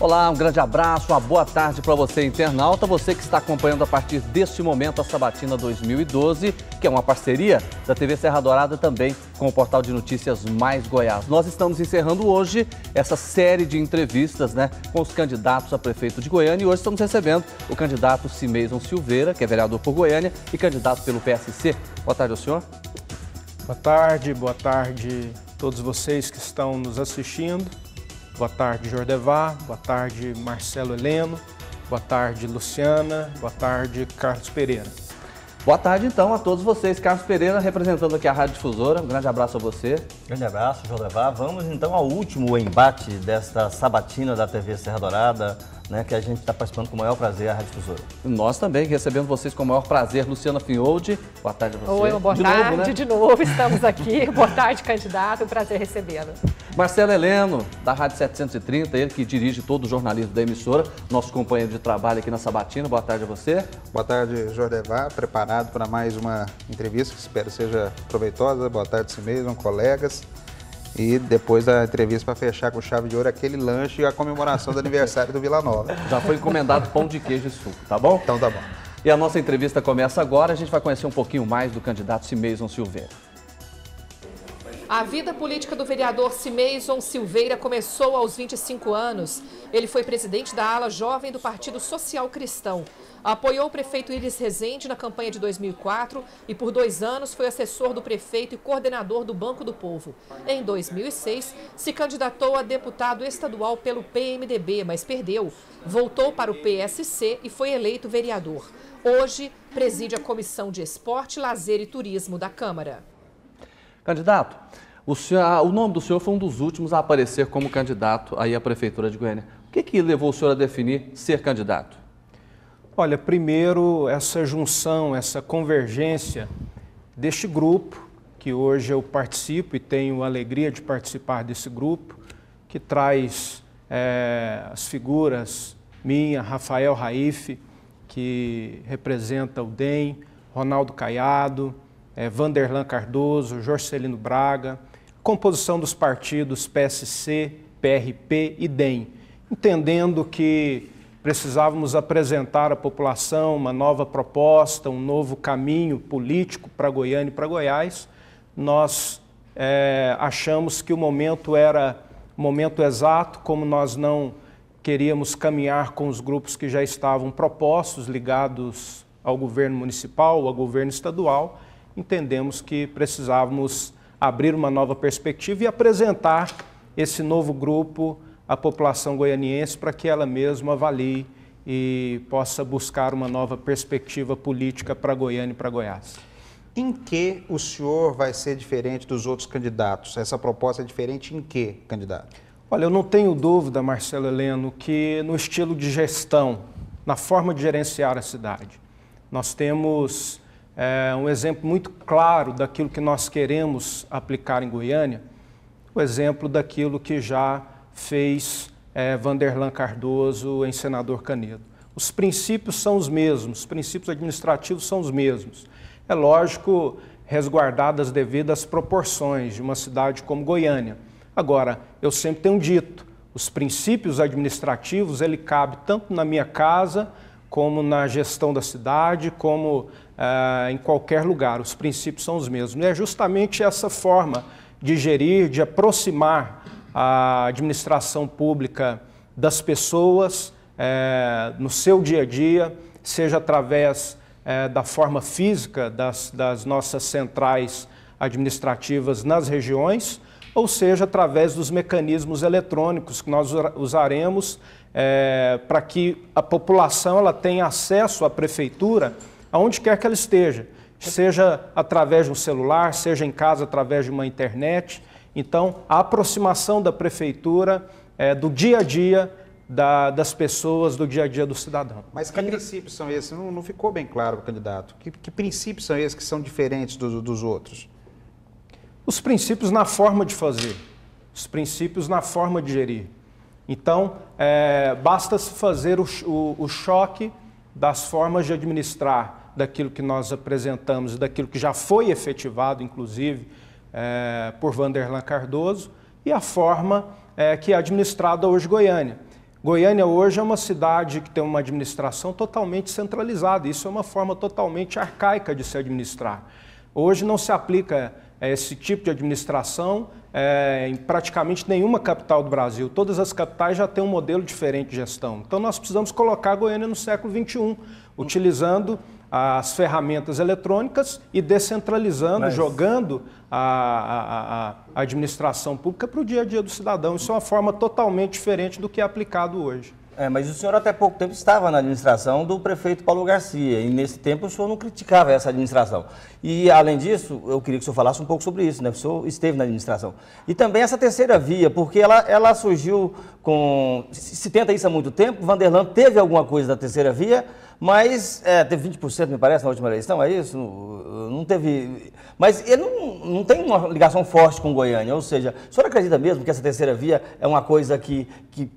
Olá, um grande abraço, uma boa tarde para você, internauta, você que está acompanhando a partir deste momento a Sabatina 2012, que é uma parceria da TV Serra Dourada também com o portal de notícias Mais Goiás. Nós estamos encerrando hoje essa série de entrevistas, com os candidatos a prefeito de Goiânia, e hoje estamos recebendo o candidato Simeison Silveira, que é vereador por Goiânia e candidato pelo PSC. Boa tarde ao senhor. Boa tarde a todos vocês que estão nos assistindo. Boa tarde, Jordevar. Boa tarde, Marcelo Heleno. Boa tarde, Luciana. Boa tarde, Carlos Pereira. Boa tarde, então, a todos vocês. Carlos Pereira, representando aqui a Rádio Difusora. Um grande abraço a você. Grande abraço, Jordevar. Vamos, então, ao último embate desta sabatina da TV Serra Dourada, que a gente está participando com o maior prazer, a Rádio Difusora. Nós também recebendo vocês com o maior prazer. Luciana Finholdi, boa tarde a você. Oi, boa tarde, de novo estamos aqui. Boa tarde, candidato, um prazer recebê-lo. Marcelo Heleno, da Rádio 730, ele que dirige todo o jornalismo da emissora, nosso companheiro de trabalho aqui na Sabatina. Boa tarde a você. Boa tarde, Jordevar, preparado para mais uma entrevista que espero seja proveitosa. Boa tarde, Simeison, colegas. E depois da entrevista, para fechar com chave de ouro, aquele lanche e a comemoração do aniversário do Vila Nova. Já foi encomendado pão de queijo e suco, tá bom? Então tá bom. E a nossa entrevista começa agora, a gente vai conhecer um pouquinho mais do candidato Simeison Silveira. A vida política do vereador Simeison Silveira começou aos 25 anos. Ele foi presidente da ala jovem do Partido Social Cristão. Apoiou o prefeito Iris Rezende na campanha de 2004 e por 2 anos foi assessor do prefeito e coordenador do Banco do Povo. Em 2006, se candidatou a deputado estadual pelo PMDB, mas perdeu. Voltou para o PSC e foi eleito vereador. Hoje, preside a Comissão de Esporte, Lazer e Turismo da Câmara. Candidato, o nome do senhor foi um dos últimos a aparecer como candidato aí à Prefeitura de Goiânia. O que levou o senhor a definir ser candidato? Olha, primeiro essa junção, essa convergência deste grupo, que hoje eu participo e tenho a alegria de participar desse grupo, que traz as figuras minha, Rafael Raif, que representa o DEM, Ronaldo Caiado, Vanderlan Cardoso, Jorcelino Braga, composição dos partidos PSC, PRP e DEM, entendendo que precisávamos apresentar à população uma nova proposta, um novo caminho político para Goiânia e para Goiás. Nós achamos que o momento era o momento exato, como nós não queríamos caminhar com os grupos que já estavam propostos, ligados ao governo municipal, ao governo estadual, entendemos que precisávamos abrir uma nova perspectiva e apresentar esse novo grupo à população goianiense para que ela mesma avalie e possa buscar uma nova perspectiva política para Goiânia e para Goiás. Em que o senhor vai ser diferente dos outros candidatos? Essa proposta é diferente em que, candidato? Olha, eu não tenho dúvida, Marcelo Heleno, que no estilo de gestão, na forma de gerenciar a cidade, nós temos um exemplo muito claro daquilo que nós queremos aplicar em Goiânia, o exemplo daquilo que já fez Vanderlan Cardoso em Senador Canedo. Os princípios são os mesmos, os princípios administrativos são os mesmos. É lógico, resguardadas as devidas proporções de uma cidade como Goiânia. Agora, eu sempre tenho dito, os princípios administrativos, ele cabe tanto na minha casa, como na gestão da cidade, como em qualquer lugar. Os princípios são os mesmos. É justamente essa forma de gerir, de aproximar a administração pública das pessoas no seu dia a dia, seja através da forma física das nossas centrais administrativas nas regiões, ou seja, através dos mecanismos eletrônicos que nós usaremos para que a população ela tenha acesso à prefeitura aonde quer que ela esteja, seja através de um celular, seja em casa através de uma internet. Então, a aproximação da prefeitura do dia a dia das pessoas, do dia a dia do cidadão. Mas que princípios são esses? Não ficou bem claro, candidato. Que princípios são esses que são diferentes dos outros? Os princípios na forma de fazer, os princípios na forma de gerir. Então, basta-se fazer o choque das formas de administrar, daquilo que nós apresentamos e daquilo que já foi efetivado, inclusive, por Vanderlan Cardoso, e a forma que é administrada hoje Goiânia. Goiânia hoje é uma cidade que tem uma administração totalmente centralizada. Isso é uma forma totalmente arcaica de se administrar. Hoje não se aplica esse tipo de administração em praticamente nenhuma capital do Brasil. Todas as capitais já têm um modelo diferente de gestão. Então nós precisamos colocar a Goiânia no século XXI, utilizando as ferramentas eletrônicas e descentralizando, jogando a administração pública para o dia a dia do cidadão. Isso é uma forma totalmente diferente do que é aplicado hoje. Mas o senhor até pouco tempo estava na administração do prefeito Paulo Garcia, e nesse tempo o senhor não criticava essa administração. E, além disso, eu queria que o senhor falasse um pouco sobre isso, né? O senhor esteve na administração. E também essa terceira via, porque ela surgiu com... Se tenta isso há muito tempo, Vanderlan teve alguma coisa da terceira via, mas teve 20%, me parece, na última eleição, é isso? Não teve... Mas ele não tem uma ligação forte com Goiânia, ou seja, o senhor acredita mesmo que essa terceira via é uma coisa que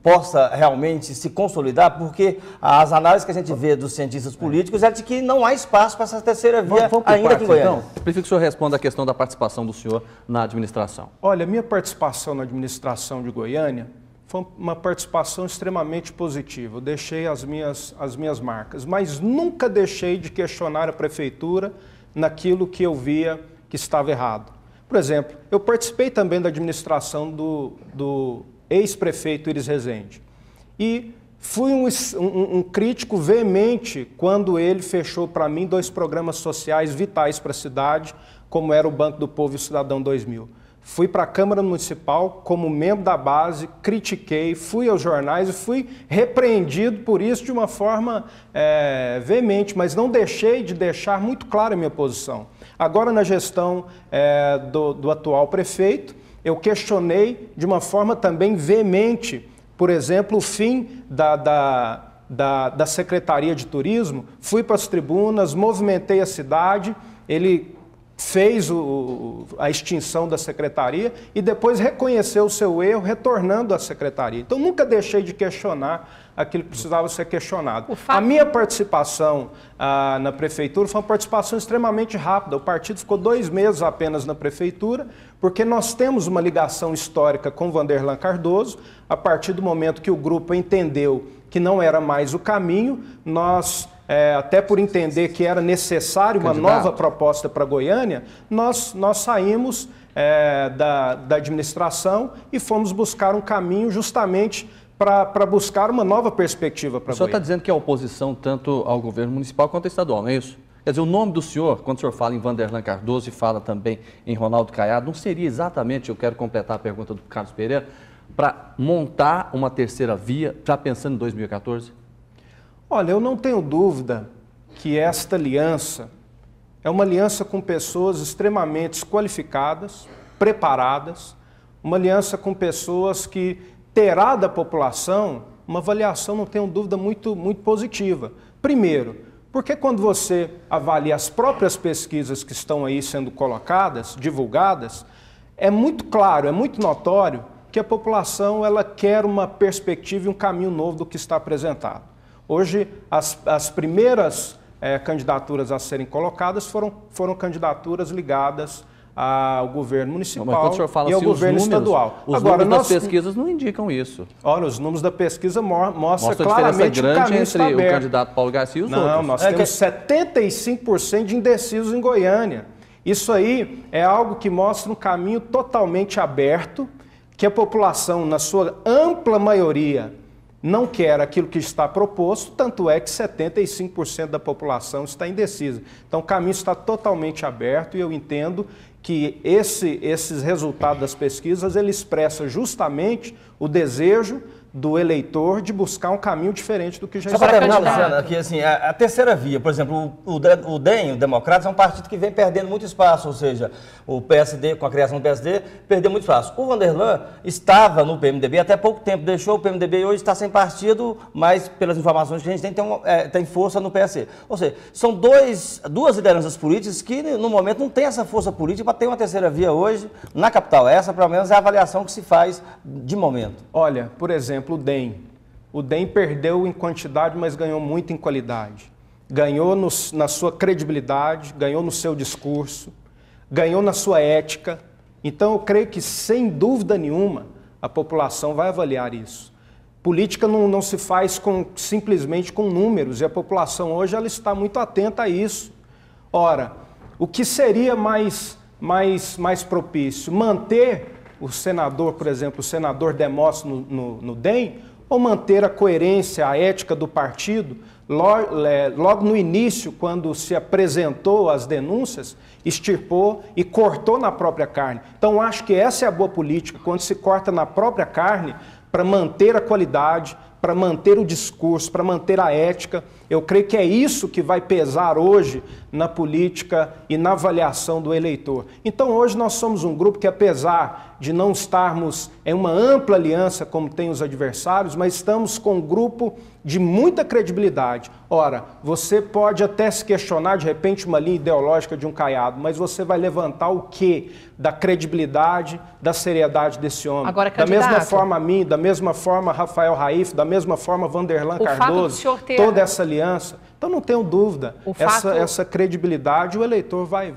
possa realmente se consolidar? Porque as análises que a gente vê dos cientistas políticos é de que não há espaço para essa terceira via ainda aqui em Goiânia. Então, eu prefiro que o senhor responda a questão da participação do senhor na administração. Olha, minha participação na administração de Goiânia foi uma participação extremamente positiva. Eu deixei as minhas marcas, mas nunca deixei de questionar a prefeitura naquilo que eu via que estava errado. Por exemplo, eu participei também da administração do ex-prefeito Iris Rezende e fui um crítico veemente quando ele fechou para mim 2 programas sociais vitais para a cidade, como era o Banco do Povo e o Cidadão 2000. Fui para a Câmara Municipal como membro da base, critiquei, fui aos jornais e fui repreendido por isso de uma forma veemente, mas não deixei de deixar muito clara a minha posição. Agora, na gestão do atual prefeito, eu questionei de uma forma também veemente, por exemplo, o fim da Secretaria de Turismo. Fui para as tribunas, movimentei a cidade, ele fez a extinção da secretaria e depois reconheceu o seu erro, retornando à secretaria. Então, nunca deixei de questionar aquilo que precisava ser questionado. A minha participação na prefeitura foi uma participação extremamente rápida. O partido ficou 2 meses apenas na prefeitura, porque nós temos uma ligação histórica com Vanderlan Cardoso. A partir do momento que o grupo entendeu que não era mais o caminho, nós... até por entender que era necessário uma nova proposta para Goiânia, nós saímos da administração e fomos buscar um caminho justamente para buscar uma nova perspectiva para Goiânia. O senhor está dizendo que é oposição tanto ao governo municipal quanto ao estadual, não é isso? Quer dizer, o nome do senhor, quando o senhor fala em Vanderlan Cardoso e fala também em Ronaldo Caiado, não seria exatamente, eu quero completar a pergunta do Carlos Pereira, para montar uma terceira via, já pensando em 2014? Olha, eu não tenho dúvida que esta aliança é uma aliança com pessoas extremamente qualificadas, preparadas, uma aliança com pessoas que terá da população uma avaliação, não tenho dúvida, muito positiva. Primeiro, porque quando você avalia as próprias pesquisas que estão aí sendo colocadas, divulgadas, é muito claro, é muito notório que a população ela quer uma perspectiva e um caminho novo do que está apresentado. Hoje, as primeiras candidaturas a serem colocadas foram candidaturas ligadas ao governo municipal e ao governo estadual. Os números das pesquisas não indicam isso. Olha, os números da pesquisa mostram claramente que o caminho está aberto. O candidato Paulo Garcia e os outros. Não, nós temos 75% de indecisos em Goiânia. Isso aí é algo que mostra um caminho totalmente aberto, que a população, na sua ampla maioria, não quer aquilo que está proposto, tanto é que 75% da população está indecisa. Então, o caminho está totalmente aberto e eu entendo que esses resultados das pesquisas, ele expressa justamente o desejo do eleitor de buscar um caminho diferente do que já está. Só para terminar, Luciana, aqui, assim, a terceira via, por exemplo, o DEM, o Democratas, é um partido que vem perdendo muito espaço, ou seja, o PSD, com a criação do PSD, perdeu muito espaço. O Vanderlan estava no PMDB até pouco tempo, deixou o PMDB e hoje está sem partido, mas pelas informações que a gente tem força no PSC. Ou seja, são duas lideranças políticas que no momento não tem essa força política para ter uma terceira via hoje na capital. Essa, pelo menos, é a avaliação que se faz de momento. Olha, por exemplo, o DEM. O DEM perdeu em quantidade, mas ganhou muito em qualidade. Ganhou na sua credibilidade, ganhou no seu discurso, ganhou na sua ética. Então, eu creio que, sem dúvida nenhuma, a população vai avaliar isso. Política não se faz simplesmente com números, e a população hoje ela está muito atenta a isso. Ora, o que seria mais propício? Manter o senador, por exemplo, o senador Demóstenes no DEM, ou manter a coerência, a ética do partido? Logo no início, quando se apresentou as denúncias, extirpou e cortou na própria carne. Então, acho que essa é a boa política, quando se corta na própria carne para manter a qualidade, para manter o discurso, para manter a ética. Eu creio que é isso que vai pesar hoje na política e na avaliação do eleitor. Então, hoje nós somos um grupo que, apesar de não estarmos em uma ampla aliança, como tem os adversários, mas estamos com um grupo de muita credibilidade. Ora, você pode até se questionar, de repente, uma linha ideológica de um Caiado, mas você vai levantar o quê? Da credibilidade, da seriedade desse homem. Agora, da mesma forma a mim, da mesma forma Rafael Raif, da mesma forma Vanderlan Cardoso, toda essa aliança. Então não tenho dúvida, essa credibilidade, o eleitor vai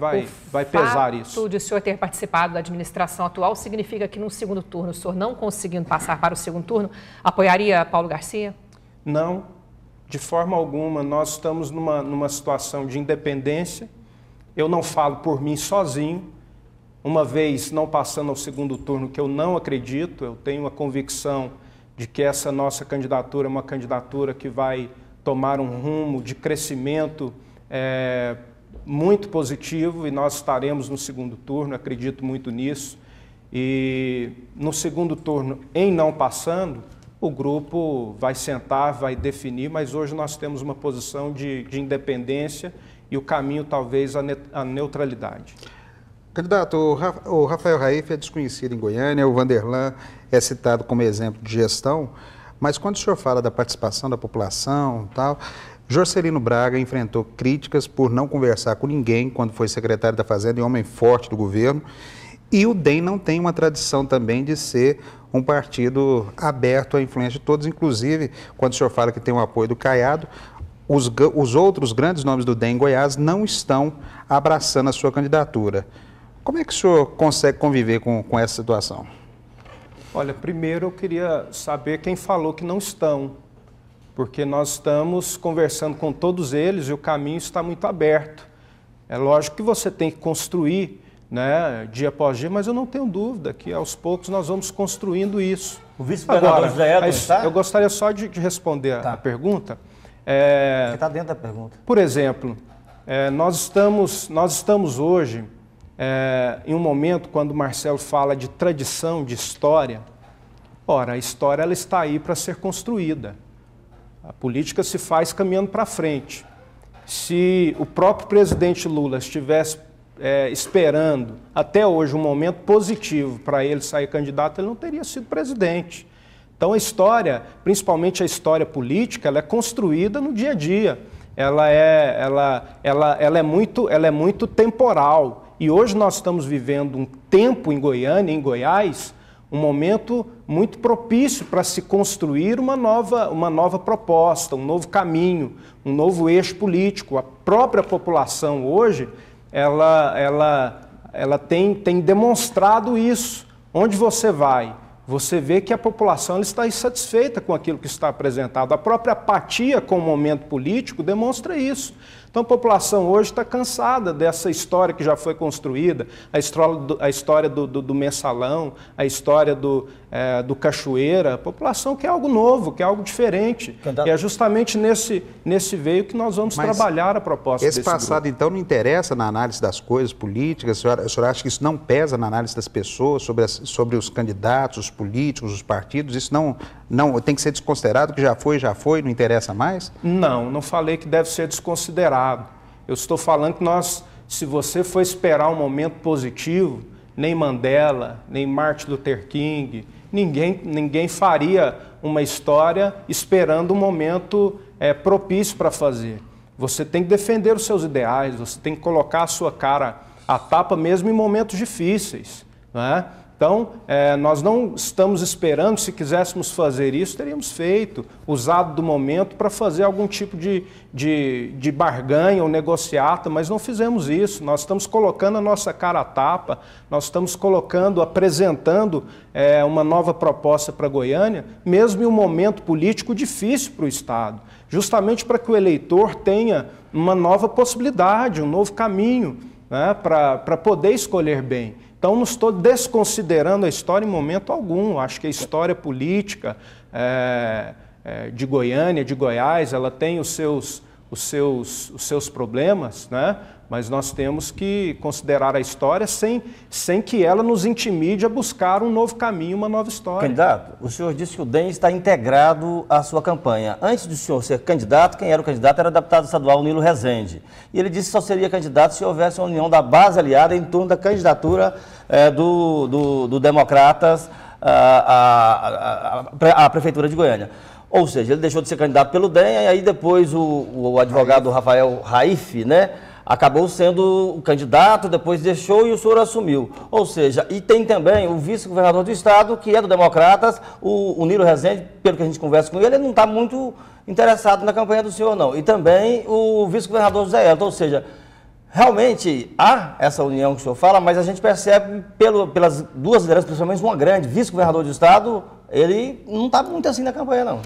pesar isso. O fato de o senhor ter participado da administração atual significa que no segundo turno, o senhor não conseguindo passar para o segundo turno, apoiaria Paulo Garcia? Não, de forma alguma. Nós estamos numa situação de independência. Eu não falo por mim sozinho. Uma vez não passando ao segundo turno, que eu não acredito, eu tenho a convicção de que essa nossa candidatura é uma candidatura que vai tomar um rumo de crescimento muito positivo, e nós estaremos no segundo turno, acredito muito nisso. E no segundo turno, em não passando, o grupo vai sentar, vai definir, mas hoje nós temos uma posição de independência e o caminho talvez a neutralidade. Candidato, o Rafael Raif é desconhecido em Goiânia, o Vanderlan é citado como exemplo de gestão, mas quando o senhor fala da participação da população e tal, Jorcelino Braga enfrentou críticas por não conversar com ninguém quando foi secretário da Fazenda e homem forte do governo, e o DEM não tem uma tradição também de ser um partido aberto à influência de todos, inclusive quando o senhor fala que tem o apoio do Caiado, os outros grandes nomes do DEM em Goiás não estão abraçando a sua candidatura. Como é que o senhor consegue conviver com essa situação? Olha, primeiro eu queria saber quem falou que não estão, porque nós estamos conversando com todos eles e o caminho está muito aberto. É lógico que você tem que construir, né, dia após dia, mas eu não tenho dúvida que aos poucos nós vamos construindo isso. O vice-governador José Elton está? Eu gostaria só de responder a pergunta. Você está dentro da pergunta. Por exemplo, nós estamos hoje em um momento quando o Marcelo fala de tradição, de história. Ora, a história ela está aí para ser construída. A política se faz caminhando para frente. Se o próprio presidente Lula estivesse esperando até hoje um momento positivo para ele sair candidato, ele não teria sido presidente. Então a história, principalmente a história política, ela é construída no dia a dia. Ela é muito temporal. E hoje nós estamos vivendo um tempo em Goiânia, em Goiás, um momento muito propício para se construir uma nova proposta, um novo caminho, um novo eixo político. A própria população hoje, ela tem demonstrado isso. Onde você vai, você vê que a população ela está insatisfeita com aquilo que está apresentado. A própria apatia com o momento político demonstra isso. Então a população hoje está cansada dessa história que já foi construída, a história do mensalão, a história do Cachoeira. A população quer algo novo, quer algo diferente. E é justamente nesse veio que nós vamos trabalhar a proposta desse grupo. Esse passado, então, não interessa na análise das coisas políticas? O senhor acha que isso não pesa na análise das pessoas, sobre os candidatos, os políticos, os partidos? Isso não tem que ser desconsiderado, que já foi, não interessa mais? Não falei que deve ser desconsiderado. Eu estou falando que se você for esperar um momento positivo, nem Mandela, nem Martin Luther King, ninguém faria uma história esperando um momento propício para fazer. Você tem que defender os seus ideais, você tem que colocar a sua cara à tapa mesmo em momentos difíceis, não é? Então, nós não estamos esperando, se quiséssemos fazer isso, teríamos feito, usado do momento para fazer algum tipo de barganha ou negociata, mas não fizemos isso. Nós estamos colocando a nossa cara à tapa, nós estamos apresentando uma nova proposta para Goiânia, mesmo em um momento político difícil para o Estado, justamente para que o eleitor tenha uma nova possibilidade, um novo caminho, né, para poder escolher bem. Então, não estou desconsiderando a história em momento algum. Acho que a história política de Goiânia, de Goiás, ela tem os seus problemas, né? Mas nós temos que considerar a história sem que ela nos intimide a buscar um novo caminho, uma nova história. Candidato, o senhor disse que o DEM está integrado à sua campanha. Antes do senhor ser candidato, quem era o candidato era o deputado estadual Nilo Rezende. E ele disse que só seria candidato se houvesse uma união da base aliada em torno da candidatura do Democratas à Prefeitura de Goiânia. Ou seja, ele deixou de ser candidato pelo DEM, e aí depois o advogado Rafael Raif, né, acabou sendo o candidato, depois deixou e o senhor assumiu. Ou seja, e tem também o vice-governador do estado, que é do Democratas, o Nilo Rezende, pelo que a gente conversa com ele não está muito interessado na campanha do senhor, não. E também o vice-governador José Elton. Ou seja, realmente há essa união que o senhor fala, mas a gente percebe pelas duas lideranças, principalmente uma grande, vice-governador do estado, ele não está muito assim na campanha, não.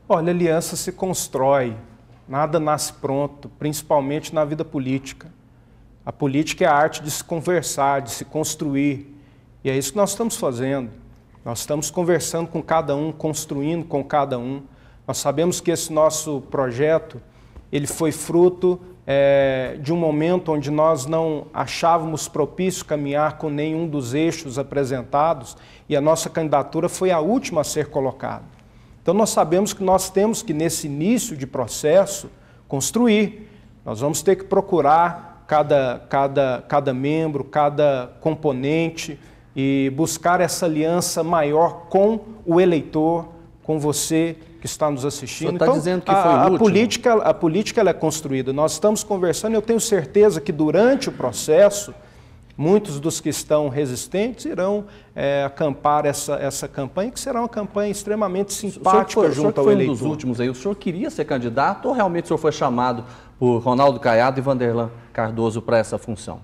Olha, a aliança se constrói. Nada nasce pronto, principalmente na vida política. A política é a arte de se conversar, de se construir. E é isso que nós estamos fazendo. Nós estamos conversando com cada um, construindo com cada um. Nós sabemos que esse nosso projeto, ele foi fruto de um momento onde nós não achávamos propício caminhar com nenhum dos eixos apresentados, e a nossa candidatura foi a última a ser colocada. Então, nós sabemos que nós temos que, nesse início de processo, construir. Nós vamos ter que procurar cada membro, cada componente e buscar essa aliança maior com o eleitor, com você que está nos assistindo. Então, dizendo que foi a política ela é construída. Nós estamos conversando, eu tenho certeza que durante o processo, muitos dos que estão resistentes irão acampar essa campanha, que será uma campanha extremamente simpática junto ao eleitor. Um dos últimos aí, o senhor queria ser candidato ou realmente o senhor foi chamado por Ronaldo Caiado e Vanderlan Cardoso para essa função?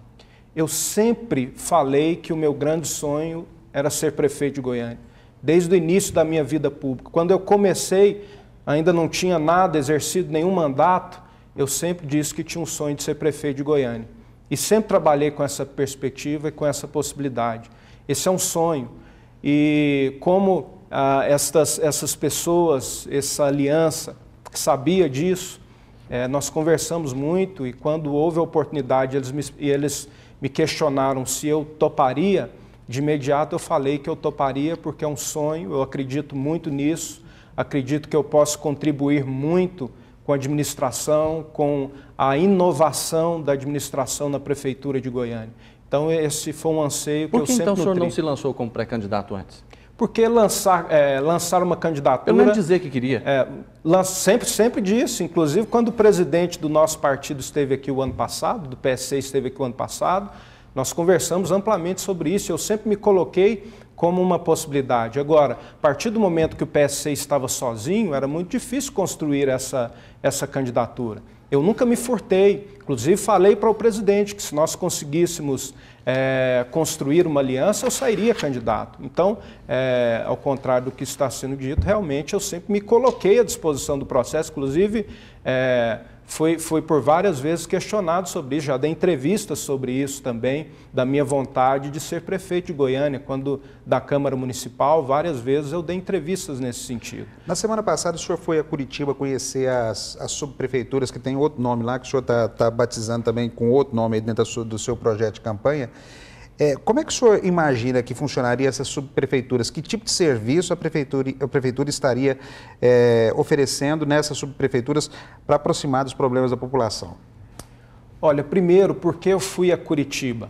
Eu sempre falei que o meu grande sonho era ser prefeito de Goiânia, desde o início da minha vida pública. Quando eu comecei, ainda não tinha nada, exercido nenhum mandato, eu sempre disse que tinha um sonho de ser prefeito de Goiânia. E sempre trabalhei com essa perspectiva e com essa possibilidade. Esse é um sonho. E como essas pessoas, essa aliança, sabia disso, nós conversamos muito, e quando houve a oportunidade, eles me questionaram se eu toparia, de imediato eu falei que eu toparia porque é um sonho, eu acredito muito nisso, acredito que eu posso contribuir muito com a administração, com a inovação da administração na Prefeitura de Goiânia. Então, esse foi um anseio que eu sempre nutri. Por que então o senhor não se lançou como pré-candidato antes? Porque lançar uma candidatura... Pelo menos dizer que queria. Sempre disse, inclusive quando o presidente do nosso partido esteve aqui o ano passado, do PSC esteve aqui o ano passado, nós conversamos amplamente sobre isso, eu sempre me coloquei como uma possibilidade. Agora, a partir do momento que o PSC estava sozinho, era muito difícil construir essa candidatura. Eu nunca me furtei, inclusive falei para o presidente que se nós conseguíssemos construir uma aliança, eu sairia candidato. Então, ao contrário do que está sendo dito, realmente eu sempre me coloquei à disposição do processo, inclusive foi por várias vezes questionado sobre isso, já dei entrevistas sobre isso também, da minha vontade de ser prefeito de Goiânia, quando da Câmara Municipal, várias vezes eu dei entrevistas nesse sentido. Na semana passada o senhor foi a Curitiba conhecer as subprefeituras, que tem outro nome lá, que o senhor está batizando também com outro nome aí dentro do seu projeto de campanha. Como é que o senhor imagina que funcionaria essas subprefeituras? Que tipo de serviço a prefeitura estaria oferecendo nessas subprefeituras para aproximar dos problemas da população? Olha, primeiro, porque eu fui a Curitiba?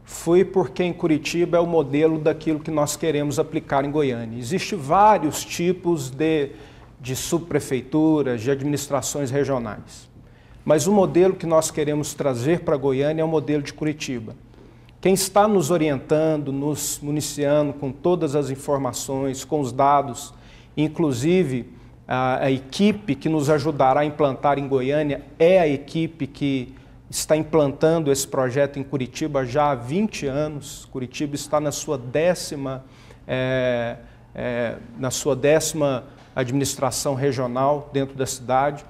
Fui porque em Curitiba é o modelo daquilo que nós queremos aplicar em Goiânia. Existem vários tipos de subprefeituras, de administrações regionais. Mas o modelo que nós queremos trazer para Goiânia é o modelo de Curitiba. Quem está nos orientando, nos municiando com todas as informações, com os dados, inclusive a equipe que nos ajudará a implantar em Goiânia é a equipe que está implantando esse projeto em Curitiba já há 20 anos. Curitiba está na sua décima administração regional dentro da cidade.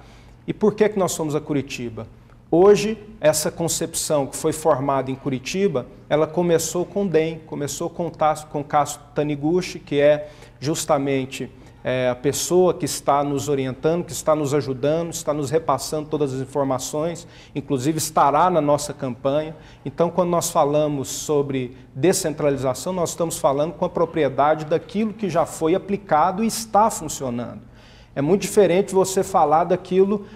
E por que nós fomos a Curitiba? Hoje, essa concepção que foi formada em Curitiba, ela começou com o DEM, começou com o Cássio Taniguchi, que é justamente a pessoa que está nos orientando, que está nos ajudando, está nos repassando todas as informações, inclusive estará na nossa campanha. Então, quando nós falamos sobre descentralização, nós estamos falando com a propriedade daquilo que já foi aplicado e está funcionando. É muito diferente você falar daquilo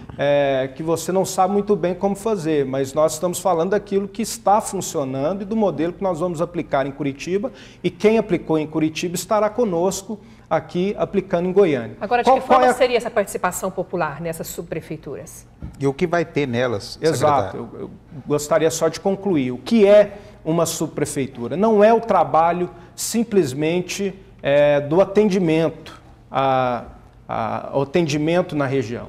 que você não sabe muito bem como fazer, mas nós estamos falando daquilo que está funcionando e do modelo que nós vamos aplicar em Curitiba, e quem aplicou em Curitiba estará conosco aqui aplicando em Goiânia. Agora, de que forma seria essa participação popular nessas subprefeituras? E o que vai ter nelas, Exato, eu gostaria só de concluir. O que é uma subprefeitura? Não é o trabalho simplesmente do atendimento, o atendimento na região.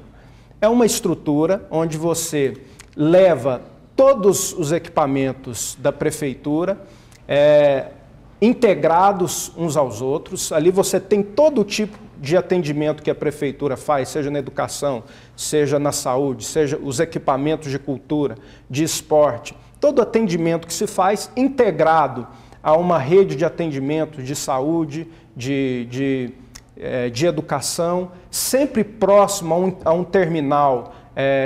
É uma estrutura onde você leva todos os equipamentos da prefeitura integrados uns aos outros. Ali você tem todo o tipo de atendimento que a prefeitura faz, seja na educação, seja na saúde, seja os equipamentos de cultura, de esporte. Todo atendimento que se faz integrado a uma rede de atendimento de saúde, de educação, sempre próximo a um terminal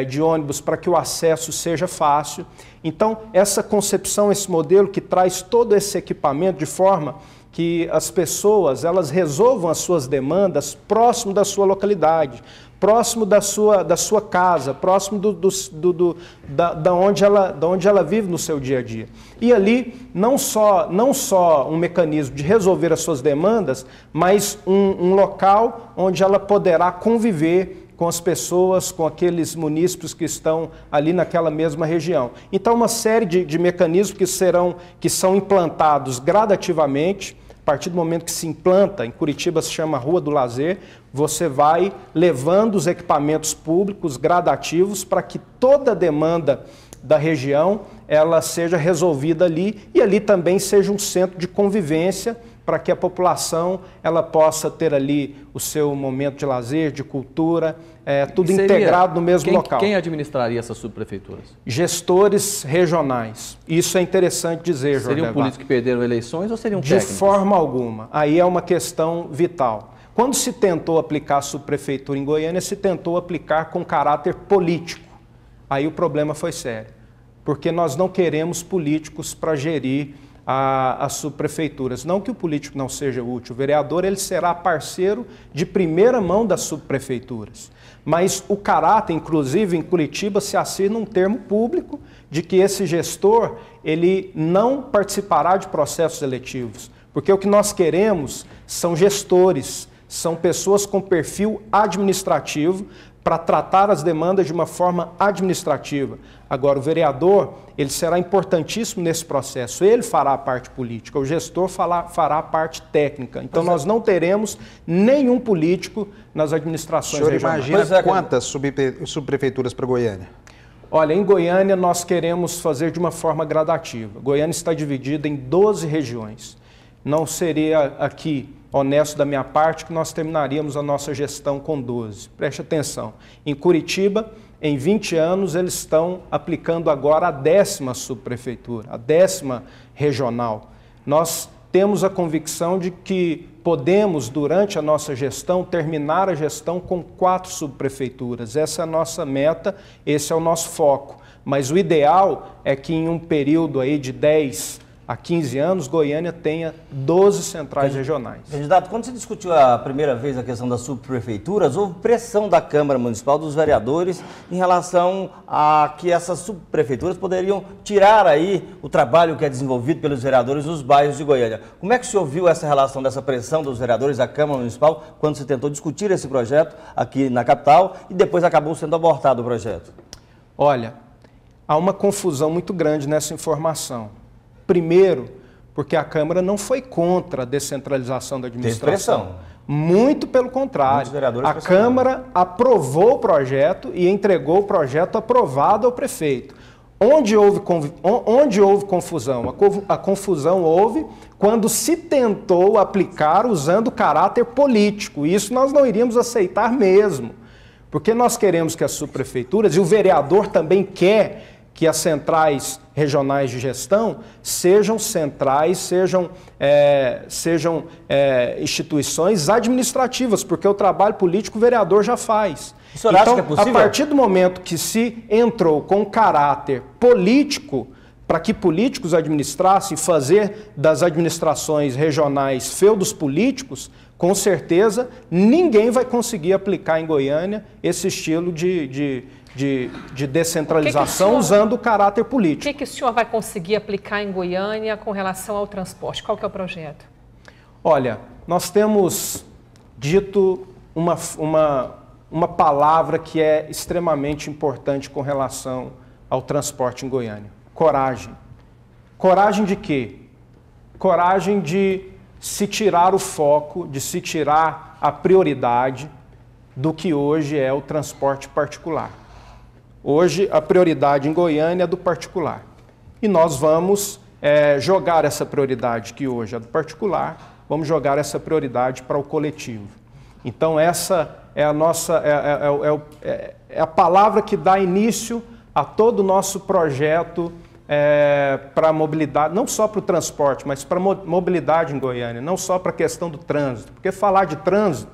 de ônibus para que o acesso seja fácil. Então, essa concepção, esse modelo que traz todo esse equipamento de forma que as pessoas elas resolvam as suas demandas próximo da sua localidade, próximo da sua casa, próximo da onde ela vive no seu dia a dia. E ali, não só um mecanismo de resolver as suas demandas, mas um local onde ela poderá conviver com as pessoas, com aqueles munícipes que estão ali naquela mesma região. Então, uma série de mecanismos que são implantados gradativamente. A partir do momento que se implanta, em Curitiba se chama Rua do Lazer, você vai levando os equipamentos públicos gradativos para que toda a demanda da região ela seja resolvida ali, e ali também seja um centro de convivência para que a população ela possa ter ali o seu momento de lazer, de cultura, tudo integrado no mesmo local. Quem administraria essas subprefeituras? Gestores regionais. Isso é interessante dizer, Jorge. Seriam políticos que perderam eleições ou seriam técnicos? De forma alguma. Aí é uma questão vital. Quando se tentou aplicar a subprefeitura em Goiânia, se tentou aplicar com caráter político. Aí o problema foi sério, porque nós não queremos políticos para gerir as subprefeituras. Não que o político não seja útil, o vereador ele será parceiro de primeira mão das subprefeituras. Mas o caráter, inclusive em Curitiba, se assina um termo público de que esse gestor ele não participará de processos eletivos, porque o que nós queremos são gestores, são pessoas com perfil administrativo para tratar as demandas de uma forma administrativa. Agora, o vereador, ele será importantíssimo nesse processo, ele fará a parte política, o gestor fará a parte técnica. Então, nós não teremos nenhum político nas administrações regionais. O senhor imagina quantas subprefeituras para Goiânia? Olha, em Goiânia nós queremos fazer de uma forma gradativa. Goiânia está dividida em 12 regiões. Não seria aqui honesto da minha parte que nós terminaríamos a nossa gestão com 12. Preste atenção. Em Curitiba, em 20 anos, eles estão aplicando agora a 10ª subprefeitura, a 10ª regional. Nós temos a convicção de que podemos, durante a nossa gestão, terminar a gestão com 4 subprefeituras. Essa é a nossa meta, esse é o nosso foco. Mas o ideal é que em um período aí de 10 a 15 anos, Goiânia tenha 12 centrais regionais. Candidato, quando se discutiu a primeira vez a questão das subprefeituras, houve pressão da Câmara Municipal, dos vereadores, em relação a que essas subprefeituras poderiam tirar aí o trabalho que é desenvolvido pelos vereadores nos bairros de Goiânia. Como é que o senhor viu essa relação dessa pressão dos vereadores à Câmara Municipal quando se tentou discutir esse projeto aqui na capital e depois acabou sendo abortado o projeto? Olha, há uma confusão muito grande nessa informação. Primeiro, porque a Câmara não foi contra a descentralização da administração. Muito pelo contrário. A Câmara aprovou o projeto e entregou o projeto aprovado ao prefeito. Onde houve confusão? A confusão houve quando se tentou aplicar usando caráter político. Isso nós não iríamos aceitar mesmo, porque nós queremos que as subprefeituras, e o vereador também quer que as centrais regionais de gestão sejam centrais, sejam instituições administrativas, porque o trabalho político o vereador já faz. O senhor acha que é possível? A partir do momento que se entrou com caráter político, para que políticos administrassem, fazer das administrações regionais feudos políticos, com certeza ninguém vai conseguir aplicar em Goiânia esse estilo de descentralização usando o caráter político. O que o senhor vai conseguir aplicar em Goiânia com relação ao transporte? Qual que é o projeto? Olha, nós temos dito uma palavra que é extremamente importante com relação ao transporte em Goiânia. Coragem. Coragem de quê? Coragem de se tirar o foco, de se tirar a prioridade do que hoje é o transporte particular. Hoje, a prioridade em Goiânia é do particular. E nós vamos jogar essa prioridade, que hoje é do particular, vamos jogar essa prioridade para o coletivo. Então, essa é a nossa a palavra que dá início a todo o nosso projeto para a mobilidade, não só para o transporte, mas para a mobilidade em Goiânia, não só para a questão do trânsito. Porque falar de trânsito,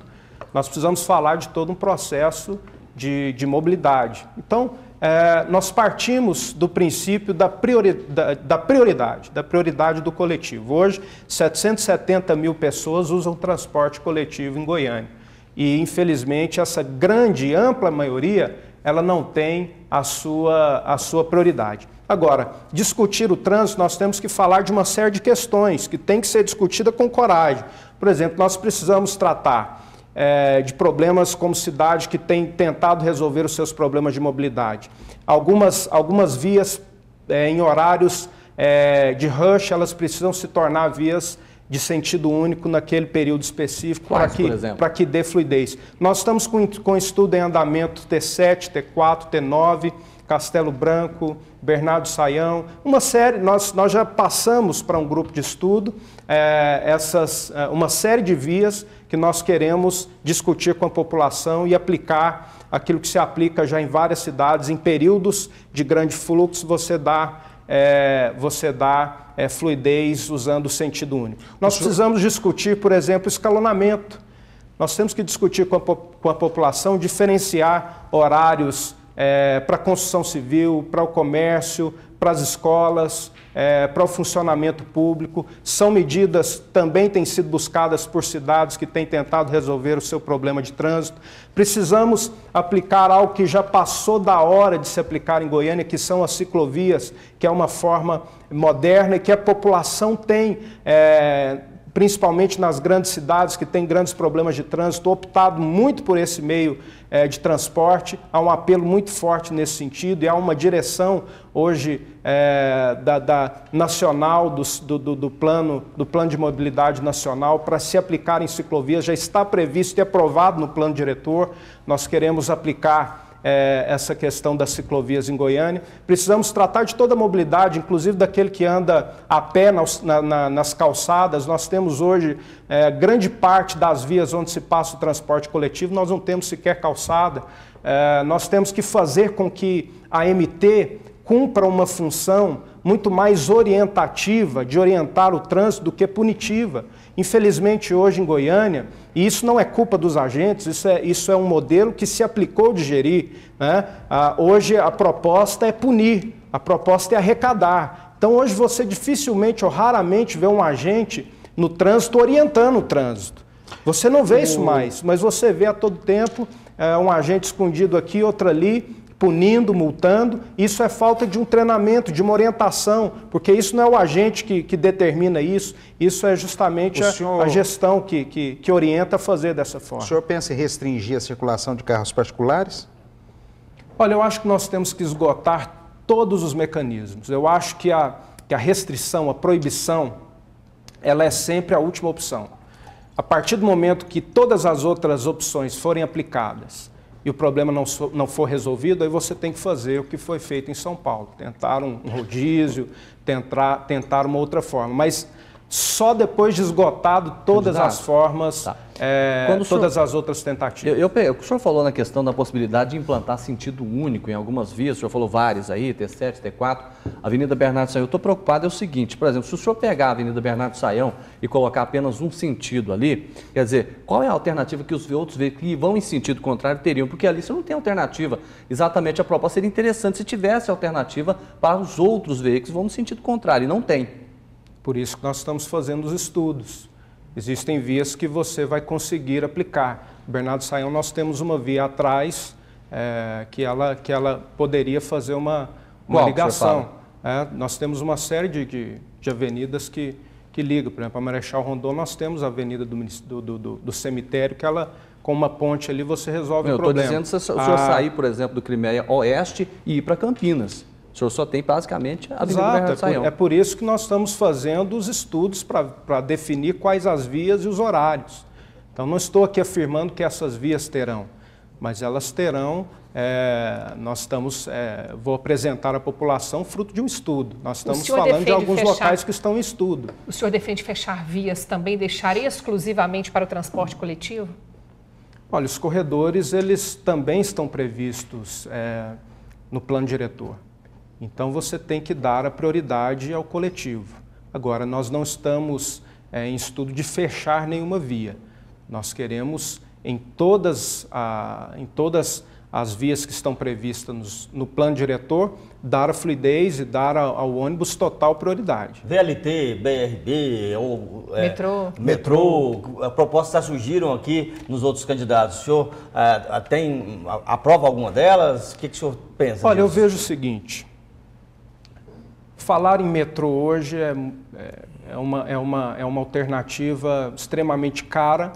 nós precisamos falar de todo um processo de mobilidade. Então, nós partimos do princípio da prioridade do coletivo. Hoje, 770 mil pessoas usam transporte coletivo em Goiânia. E, infelizmente, essa grande, ampla maioria, ela não tem a sua prioridade. Agora, discutir o trânsito, nós temos que falar de uma série de questões que tem que ser discutida com coragem. Por exemplo, nós precisamos tratar de problemas como cidade que tem tentado resolver os seus problemas de mobilidade. Algumas vias em horários de rush, elas precisam se tornar vias de sentido único naquele período específico para que dê fluidez. Nós estamos com estudo em andamento T7, T4, T9, Castelo Branco, Bernardo Saião, uma série, nós já passamos para um grupo de estudo uma série de vias que nós queremos discutir com a população e aplicar aquilo que se aplica já em várias cidades, em períodos de grande fluxo, você dá fluidez usando o sentido único. Nós precisamos discutir, por exemplo, escalonamento. Nós temos que discutir com a população, diferenciar horários para a construção civil, para o comércio, para as escolas, para o funcionamento público. São medidas também têm sido buscadas por cidades que têm tentado resolver o seu problema de trânsito. Precisamos aplicar algo que já passou da hora de se aplicar em Goiânia, que são as ciclovias, que é uma forma moderna e que a população tem, principalmente nas grandes cidades que têm grandes problemas de trânsito, optado muito por esse meio de transporte. Há um apelo muito forte nesse sentido e há uma direção hoje nacional do plano de mobilidade nacional para se aplicar em ciclovias. Já está previsto e aprovado no plano diretor. Nós queremos aplicar essa questão das ciclovias em Goiânia. Precisamos tratar de toda a mobilidade, inclusive daquele que anda a pé nas calçadas. Nós temos hoje grande parte das vias onde se passa o transporte coletivo, nós não temos sequer calçada. Nós temos que fazer com que a MT cumpra uma função muito mais orientativa, de orientar o trânsito, do que punitiva. Infelizmente, hoje em Goiânia, e isso não é culpa dos agentes, isso é um modelo que se aplicou de gerir, né? Hoje a proposta é punir, a proposta é arrecadar. Então hoje você dificilmente ou raramente vê um agente no trânsito orientando o trânsito. Você não vê isso mais, mas você vê a todo tempo um agente escondido aqui, outro ali, punindo, multando. Isso é falta de um treinamento, de uma orientação, porque isso não é o agente que determina isso, isso é justamente a gestão que orienta a fazer dessa forma. O senhor pensa em restringir a circulação de carros particulares? Olha, eu acho que nós temos que esgotar todos os mecanismos. Eu acho que que a restrição, a proibição, ela é sempre a última opção. A partir do momento que todas as outras opções forem aplicadas e o problema não for resolvido, aí você tem que fazer o que foi feito em São Paulo, tentar um rodízio, tentar uma outra forma. Mas só depois de esgotado todas as formas, todas as outras tentativas. O senhor falou na questão da possibilidade de implantar sentido único em algumas vias, o senhor falou várias aí, T7, T4, Avenida Bernardo Saião. Eu estou preocupado é o seguinte, por exemplo, se o senhor pegar a Avenida Bernardo Saião e colocar apenas um sentido ali, quer dizer, qual é a alternativa que os outros veículos que vão em sentido contrário teriam? Porque ali você não tem alternativa. Exatamente, a proposta seria interessante se tivesse alternativa para os outros veículos que vão no sentido contrário, e não tem. Por isso que nós estamos fazendo os estudos. Existem vias que você vai conseguir aplicar. Bernardo Saião, nós temos uma via atrás que ela poderia fazer uma ligação. Nós temos uma série de avenidas que ligam. Por exemplo, a Marechal Rondon, nós temos a avenida do cemitério, que ela, com uma ponte ali, você resolve o problema. Eu estou dizendo se o senhor sair, por exemplo, do Crimeia Oeste e ir para Campinas. O senhor só tem basicamente a Avenida Bernardo Saião. É por isso que nós estamos fazendo os estudos para definir quais as vias e os horários. Então, não estou aqui afirmando que essas vias terão, mas elas terão. Vou apresentar à população fruto de um estudo. Nós estamos falando de alguns locais que estão em estudo. O senhor defende fechar vias também, deixar exclusivamente para o transporte coletivo? Olha, os corredores, eles também estão previstos no plano diretor. Então, você tem que dar a prioridade ao coletivo. Agora, nós não estamos em estudo de fechar nenhuma via. Nós queremos, em todas as vias que estão previstas no plano diretor, dar a fluidez e dar ao ônibus total prioridade. VLT, BRB, ou metrô, propostas já surgiram aqui nos outros candidatos. O senhor aprova alguma delas? O que o senhor pensa Olha, disso? eu vejo o seguinte. Falar em metrô hoje é uma alternativa extremamente cara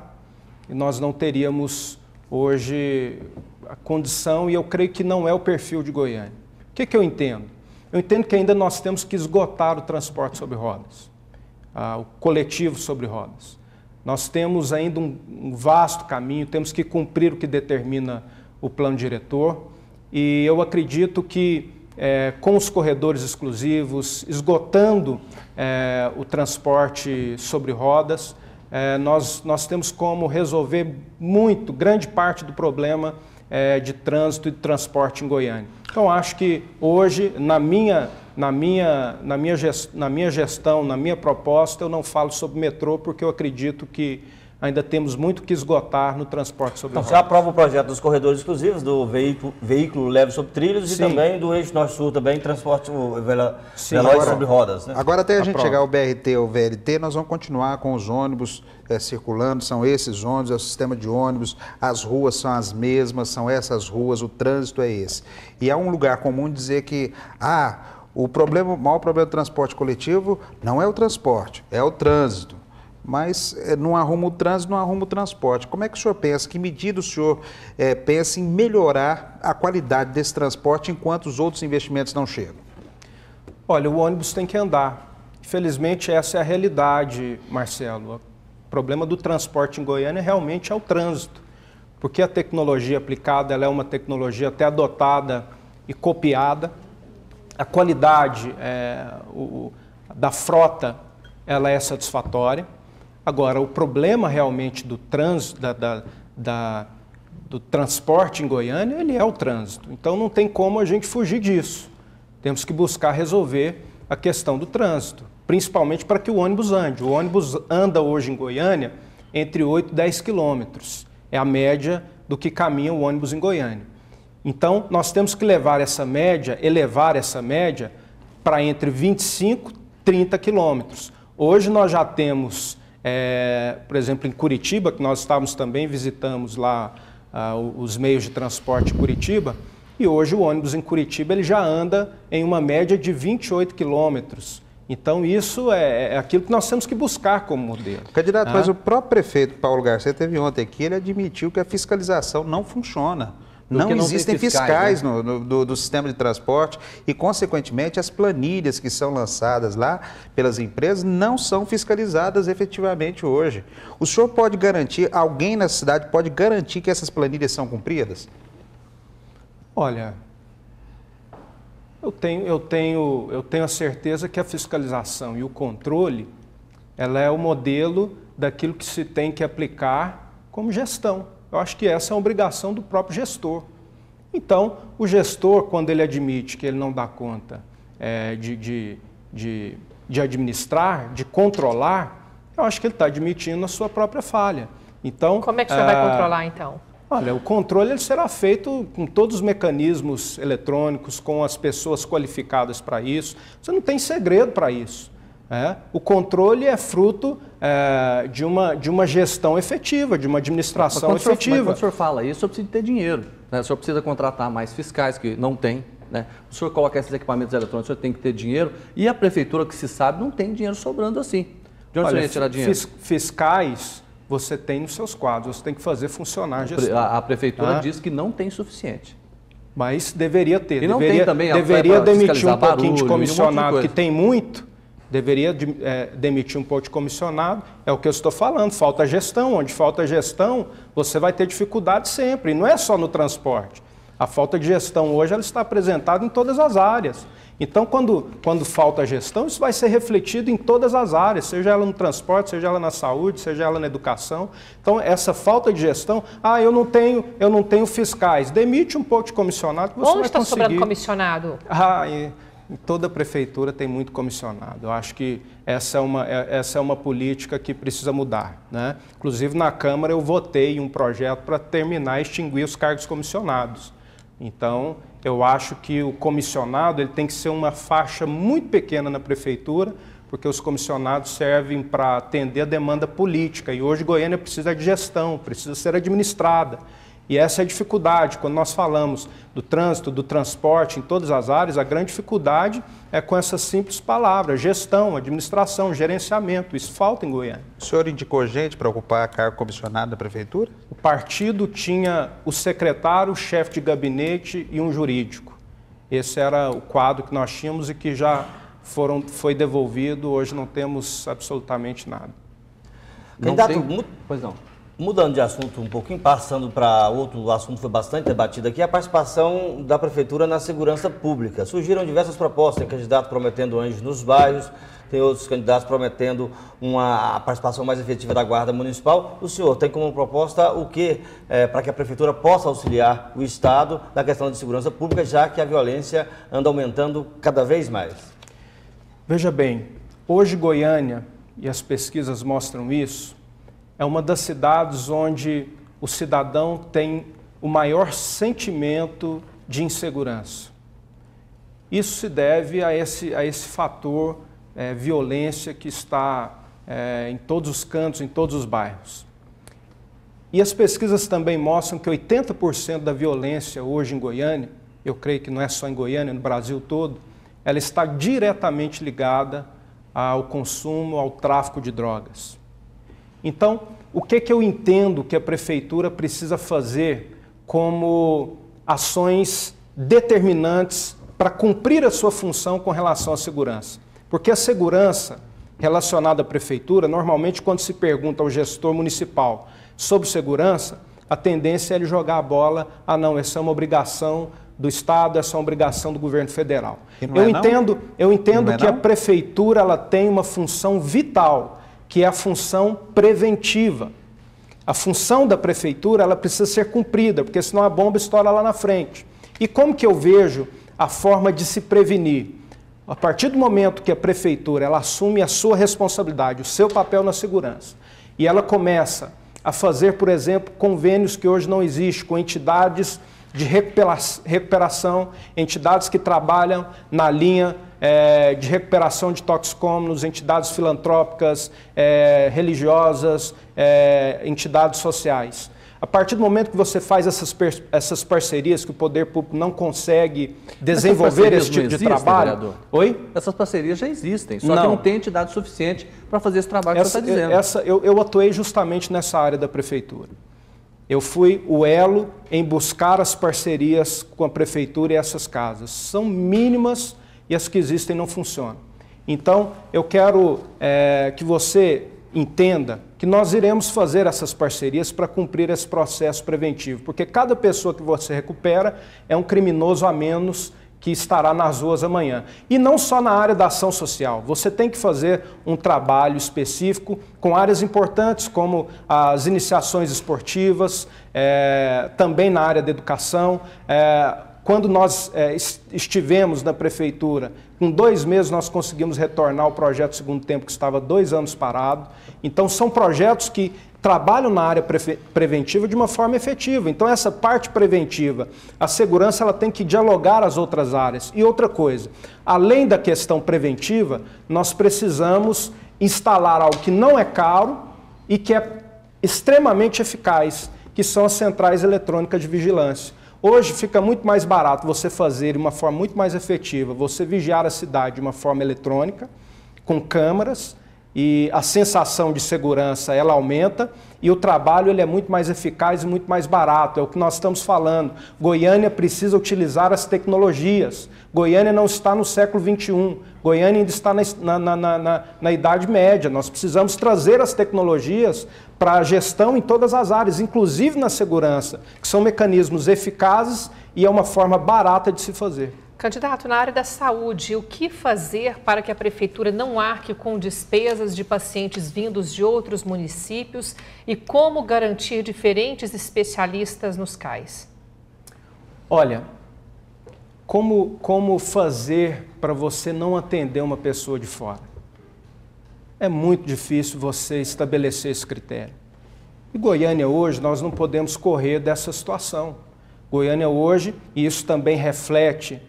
e nós não teríamos hoje a condição, e eu creio que não é o perfil de Goiânia. O que eu entendo? Eu entendo que ainda nós temos que esgotar o transporte sobre rodas, o coletivo sobre rodas. Nós temos ainda um vasto caminho, temos que cumprir o que determina o plano diretor, e eu acredito que com os corredores exclusivos, esgotando o transporte sobre rodas, nós temos como resolver grande parte do problema de trânsito e de transporte em Goiânia. Então, acho que hoje, na minha gestão, na minha proposta, eu não falo sobre metrô, porque eu acredito que ainda temos muito que esgotar no transporte sobre rodas. Você aprova o projeto dos corredores exclusivos, do veículo leve sobre trilhos, Sim. E também do eixo norte-sul, também transporte veloz sobre rodas, né? Agora, até a gente chegar ao BRT ou VLT, nós vamos continuar com os ônibus circulando, são esses ônibus, é o sistema de ônibus, as ruas são as mesmas, são essas ruas, o trânsito é esse. E há um lugar comum dizer que, o maior problema do transporte coletivo não é o transporte, é o trânsito. Mas não arruma o trânsito, não arruma o transporte. Como é que o senhor pensa? Que medida o senhor pensa em melhorar a qualidade desse transporte enquanto os outros investimentos não chegam? Olha, o ônibus tem que andar. Infelizmente, essa é a realidade, Marcelo. O problema do transporte em Goiânia realmente é o trânsito. Porque a tecnologia aplicada ela é uma tecnologia até adotada e copiada. A qualidade da frota ela é satisfatória. Agora, o problema realmente do trânsito, do transporte em Goiânia, ele é o trânsito. Então, não tem como a gente fugir disso. Temos que buscar resolver a questão do trânsito, principalmente para que o ônibus ande. O ônibus anda hoje em Goiânia entre 8 e 10 quilômetros. É a média do que caminha o ônibus em Goiânia. Então, nós temos que elevar essa média para entre 25 e 30 quilômetros. Hoje nós já temos, por exemplo, em Curitiba, que nós visitamos lá os meios de transporte em Curitiba, e hoje o ônibus em Curitiba ele já anda em uma média de 28 quilômetros. Então, isso é aquilo que nós temos que buscar como modelo. Candidato, mas o próprio prefeito Paulo Garcia teve ontem aqui, ele admitiu que a fiscalização não funciona Não existem fiscais, né? do sistema de transporte e, consequentemente, as planilhas que são lançadas lá pelas empresas não são fiscalizadas efetivamente hoje. O senhor pode garantir, alguém na cidade pode garantir que essas planilhas são cumpridas? Olha, eu tenho a certeza que a fiscalização e o controle, ela é o modelo daquilo que se tem que aplicar como gestão. Eu acho que essa é a obrigação do próprio gestor. Então, o gestor, quando ele admite que ele não dá conta de administrar, de controlar, eu acho que ele está admitindo a sua própria falha. Então, como é que o senhor vai controlar, então? Olha, o controle ele será feito com todos os mecanismos eletrônicos, com as pessoas qualificadas para isso. Você não tem segredo para isso. O controle é fruto de uma gestão efetiva, de uma administração efetiva. Mas quando o senhor fala isso, o senhor precisa ter dinheiro. Né? O senhor precisa contratar mais fiscais, que não tem. Né? O senhor coloca esses equipamentos eletrônicos, o senhor tem que ter dinheiro. E a prefeitura, que se sabe, não tem dinheiro sobrando assim. De onde o senhor ia tirar dinheiro? Fiscais você tem nos seus quadros, você tem que fazer funcionar a gestão. A prefeitura diz que não tem suficiente. Mas deveria ter. E não tem também deveria demitir um pouquinho de barulho, comissionado, que tem muito. Deveria demitir um pouco de comissionado. É o que eu estou falando, falta gestão. Onde falta gestão, você vai ter dificuldade sempre. E não é só no transporte. A falta de gestão hoje ela está apresentada em todas as áreas. Então, quando falta gestão, isso vai ser refletido em todas as áreas, seja ela no transporte, seja ela na saúde, seja ela na educação. Então, essa falta de gestão, eu não tenho fiscais. Demite um pouco de comissionado que você vai conseguir. Onde está sobrando comissionado? Em toda prefeitura tem muito comissionado. Eu acho que essa é uma política que precisa mudar. Né? Inclusive, na Câmara, eu votei um projeto para terminar e extinguir os cargos comissionados. Então, eu acho que o comissionado ele tem que ser uma faixa muito pequena na prefeitura, porque os comissionados servem para atender a demanda política. E hoje Goiânia precisa de gestão, precisa ser administrada. E essa é a dificuldade. Quando nós falamos do trânsito, do transporte, em todas as áreas, a grande dificuldade é com essas simples palavras: gestão, administração, gerenciamento. Isso falta em Goiânia. O senhor indicou gente para ocupar cargo comissionado da prefeitura? O partido tinha o secretário, o chefe de gabinete e um jurídico. Esse era o quadro que nós tínhamos e que já foi devolvido. Hoje não temos absolutamente nada. Pois não. Mudando de assunto um pouquinho, passando para outro assunto que foi bastante debatido aqui, a participação da Prefeitura na segurança pública. Surgiram diversas propostas, tem candidatos prometendo anjos nos bairros, tem outros candidatos prometendo uma participação mais efetiva da Guarda Municipal. O senhor tem como proposta o que para que a Prefeitura possa auxiliar o Estado na questão de segurança pública, já que a violência anda aumentando cada vez mais? Veja bem, hoje Goiânia, e as pesquisas mostram isso, é uma das cidades onde o cidadão tem o maior sentimento de insegurança. Isso se deve a esse fator violência que está em todos os cantos, em todos os bairros. E as pesquisas também mostram que 80% da violência hoje em Goiânia, eu creio que não é só em Goiânia, no Brasil todo, ela está diretamente ligada ao consumo, ao tráfico de drogas. Então, o que eu entendo que a Prefeitura precisa fazer como ações determinantes para cumprir a sua função com relação à segurança? Porque a segurança relacionada à Prefeitura, normalmente quando se pergunta ao gestor municipal sobre segurança, a tendência é ele jogar a bola, não, essa é uma obrigação do Estado, essa é uma obrigação do governo federal. Eu entendo que a Prefeitura ela tem uma função vital, que é a função preventiva. A função da Prefeitura ela precisa ser cumprida, porque senão a bomba estoura lá na frente. E como que eu vejo a forma de se prevenir? A partir do momento que a Prefeitura ela assume a sua responsabilidade, o seu papel na segurança, e ela começa a fazer, por exemplo, convênios que hoje não existem, com entidades de recuperação, entidades que trabalham na linha de recuperação de toxicômanos, entidades filantrópicas, religiosas, entidades sociais. A partir do momento que você faz essas parcerias que o poder público não consegue desenvolver esse tipo de trabalho... Vereador? Oi? Essas parcerias já existem, só que não tem entidade suficiente para fazer esse trabalho que você está dizendo. Eu atuei justamente nessa área da Prefeitura. Eu fui o elo em buscar as parcerias com a prefeitura e essas casas. São mínimas e as que existem não funcionam. Então, eu quero que você entenda que nós iremos fazer essas parcerias para cumprir esse processo preventivo, porque cada pessoa que você recupera é um criminoso a menos que estará nas ruas amanhã. E não só na área da ação social, você tem que fazer um trabalho específico com áreas importantes como as iniciações esportivas, também na área da educação. Quando nós estivemos na prefeitura, com 2 meses nós conseguimos retornar o projeto Segundo Tempo, que estava 2 anos parado. Então são projetos que trabalham na área preventiva de uma forma efetiva. Então essa parte preventiva, a segurança, ela tem que dialogar as outras áreas. E outra coisa, além da questão preventiva, nós precisamos instalar algo que não é caro e que é extremamente eficaz, que são as centrais eletrônicas de vigilância. Hoje fica muito mais barato você fazer de uma forma muito mais efetiva, você vigiar a cidade de uma forma eletrônica, com câmeras, e a sensação de segurança ela aumenta e o trabalho ele é muito mais eficaz e muito mais barato. É o que nós estamos falando. Goiânia precisa utilizar as tecnologias. Goiânia não está no século XXI. Goiânia ainda está na Idade Média. Nós precisamos trazer as tecnologias para a gestão em todas as áreas, inclusive na segurança, que são mecanismos eficazes e é uma forma barata de se fazer. Candidato, na área da saúde, o que fazer para que a prefeitura não arque com despesas de pacientes vindos de outros municípios e como garantir diferentes especialistas nos CAIs? Olha, como fazer para você não atender uma pessoa de fora? É muito difícil você estabelecer esse critério. E Goiânia hoje, nós não podemos correr dessa situação. Goiânia hoje, e isso também reflete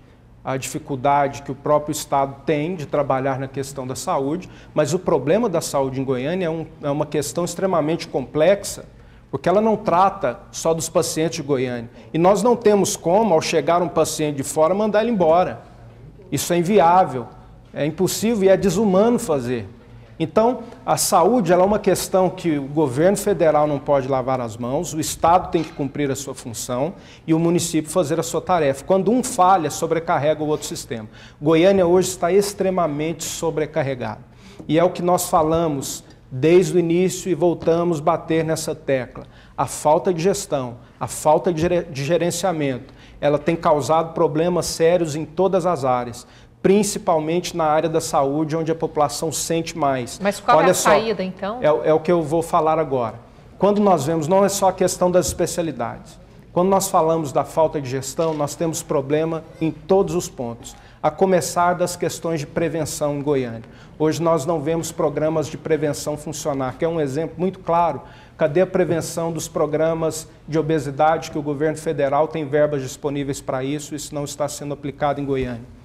a dificuldade que o próprio Estado tem de trabalhar na questão da saúde, mas o problema da saúde em Goiânia é uma questão extremamente complexa, porque ela não trata só dos pacientes de Goiânia. E nós não temos como, ao chegar um paciente de fora, mandar ele embora. Isso é inviável, é impossível e é desumano fazer. Então, a saúde ela é uma questão que o governo federal não pode lavar as mãos, o Estado tem que cumprir a sua função e o município fazer a sua tarefa. Quando um falha, sobrecarrega o outro sistema. Goiânia hoje está extremamente sobrecarregada. E é o que nós falamos desde o início e voltamos a bater nessa tecla. A falta de gestão, a falta de gerenciamento, ela tem causado problemas sérios em todas as áreas, principalmente na área da saúde, onde a população sente mais. Mas qual é a saída, então? É o que eu vou falar agora. Quando nós vemos, não é só a questão das especialidades. Quando nós falamos da falta de gestão, nós temos problema em todos os pontos, a começar das questões de prevenção em Goiânia. Hoje nós não vemos programas de prevenção funcionar, que é um exemplo muito claro. Cadê a prevenção dos programas de obesidade, que o governo federal tem verbas disponíveis para isso, isso não está sendo aplicado em Goiânia.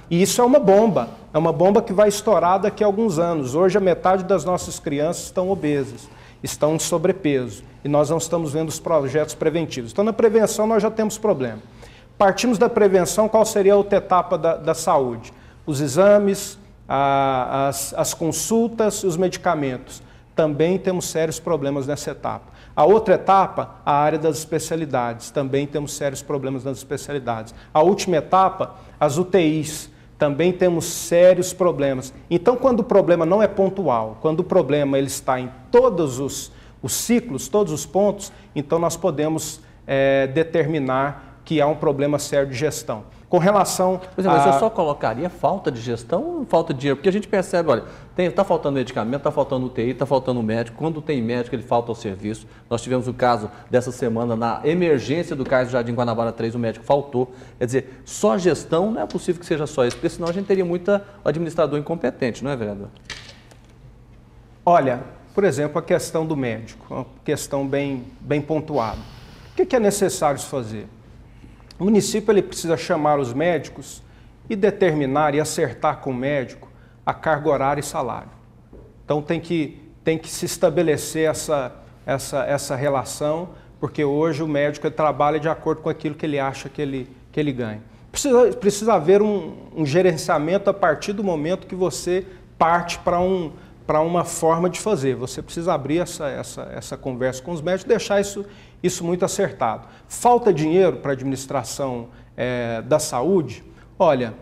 E isso é uma bomba que vai estourar daqui a alguns anos. Hoje a metade das nossas crianças estão obesas, estão em sobrepeso e nós não estamos vendo os projetos preventivos. Então na prevenção nós já temos problema. Partimos da prevenção, qual seria a outra etapa da saúde? Os exames, as consultas e os medicamentos. Também temos sérios problemas nessa etapa. A outra etapa, a área das especialidades. Também temos sérios problemas nas especialidades. A última etapa, as UTIs. Também temos sérios problemas. Então, quando o problema não é pontual, quando o problema ele está em todos os ciclos, todos os pontos, então nós podemos determinar que há um problema sério de gestão. Com relação mas eu só colocaria falta de gestão ou falta de dinheiro? Porque a gente percebe, olha, está faltando medicamento, está faltando UTI, está faltando médico. Quando tem médico, ele falta ao serviço. Nós tivemos o caso dessa semana na emergência do CAIS do Jardim Guanabara 3, o médico faltou. Quer dizer, só gestão não é possível que seja só isso, porque senão a gente teria muito administrador incompetente, não é, vereador? Olha, por exemplo, a questão do médico, uma questão bem pontuada. O que é necessário se fazer? O município ele precisa chamar os médicos e determinar e acertar com o médico a carga horária e salário. Então tem que se estabelecer essa relação, porque hoje o médico trabalha de acordo com aquilo que ele acha que ele ganha. Precisa haver um gerenciamento a partir do momento que você parte para para uma forma de fazer. Você precisa abrir essa conversa com os médicos, deixar isso muito acertado. Falta dinheiro para a administração da saúde? Olha,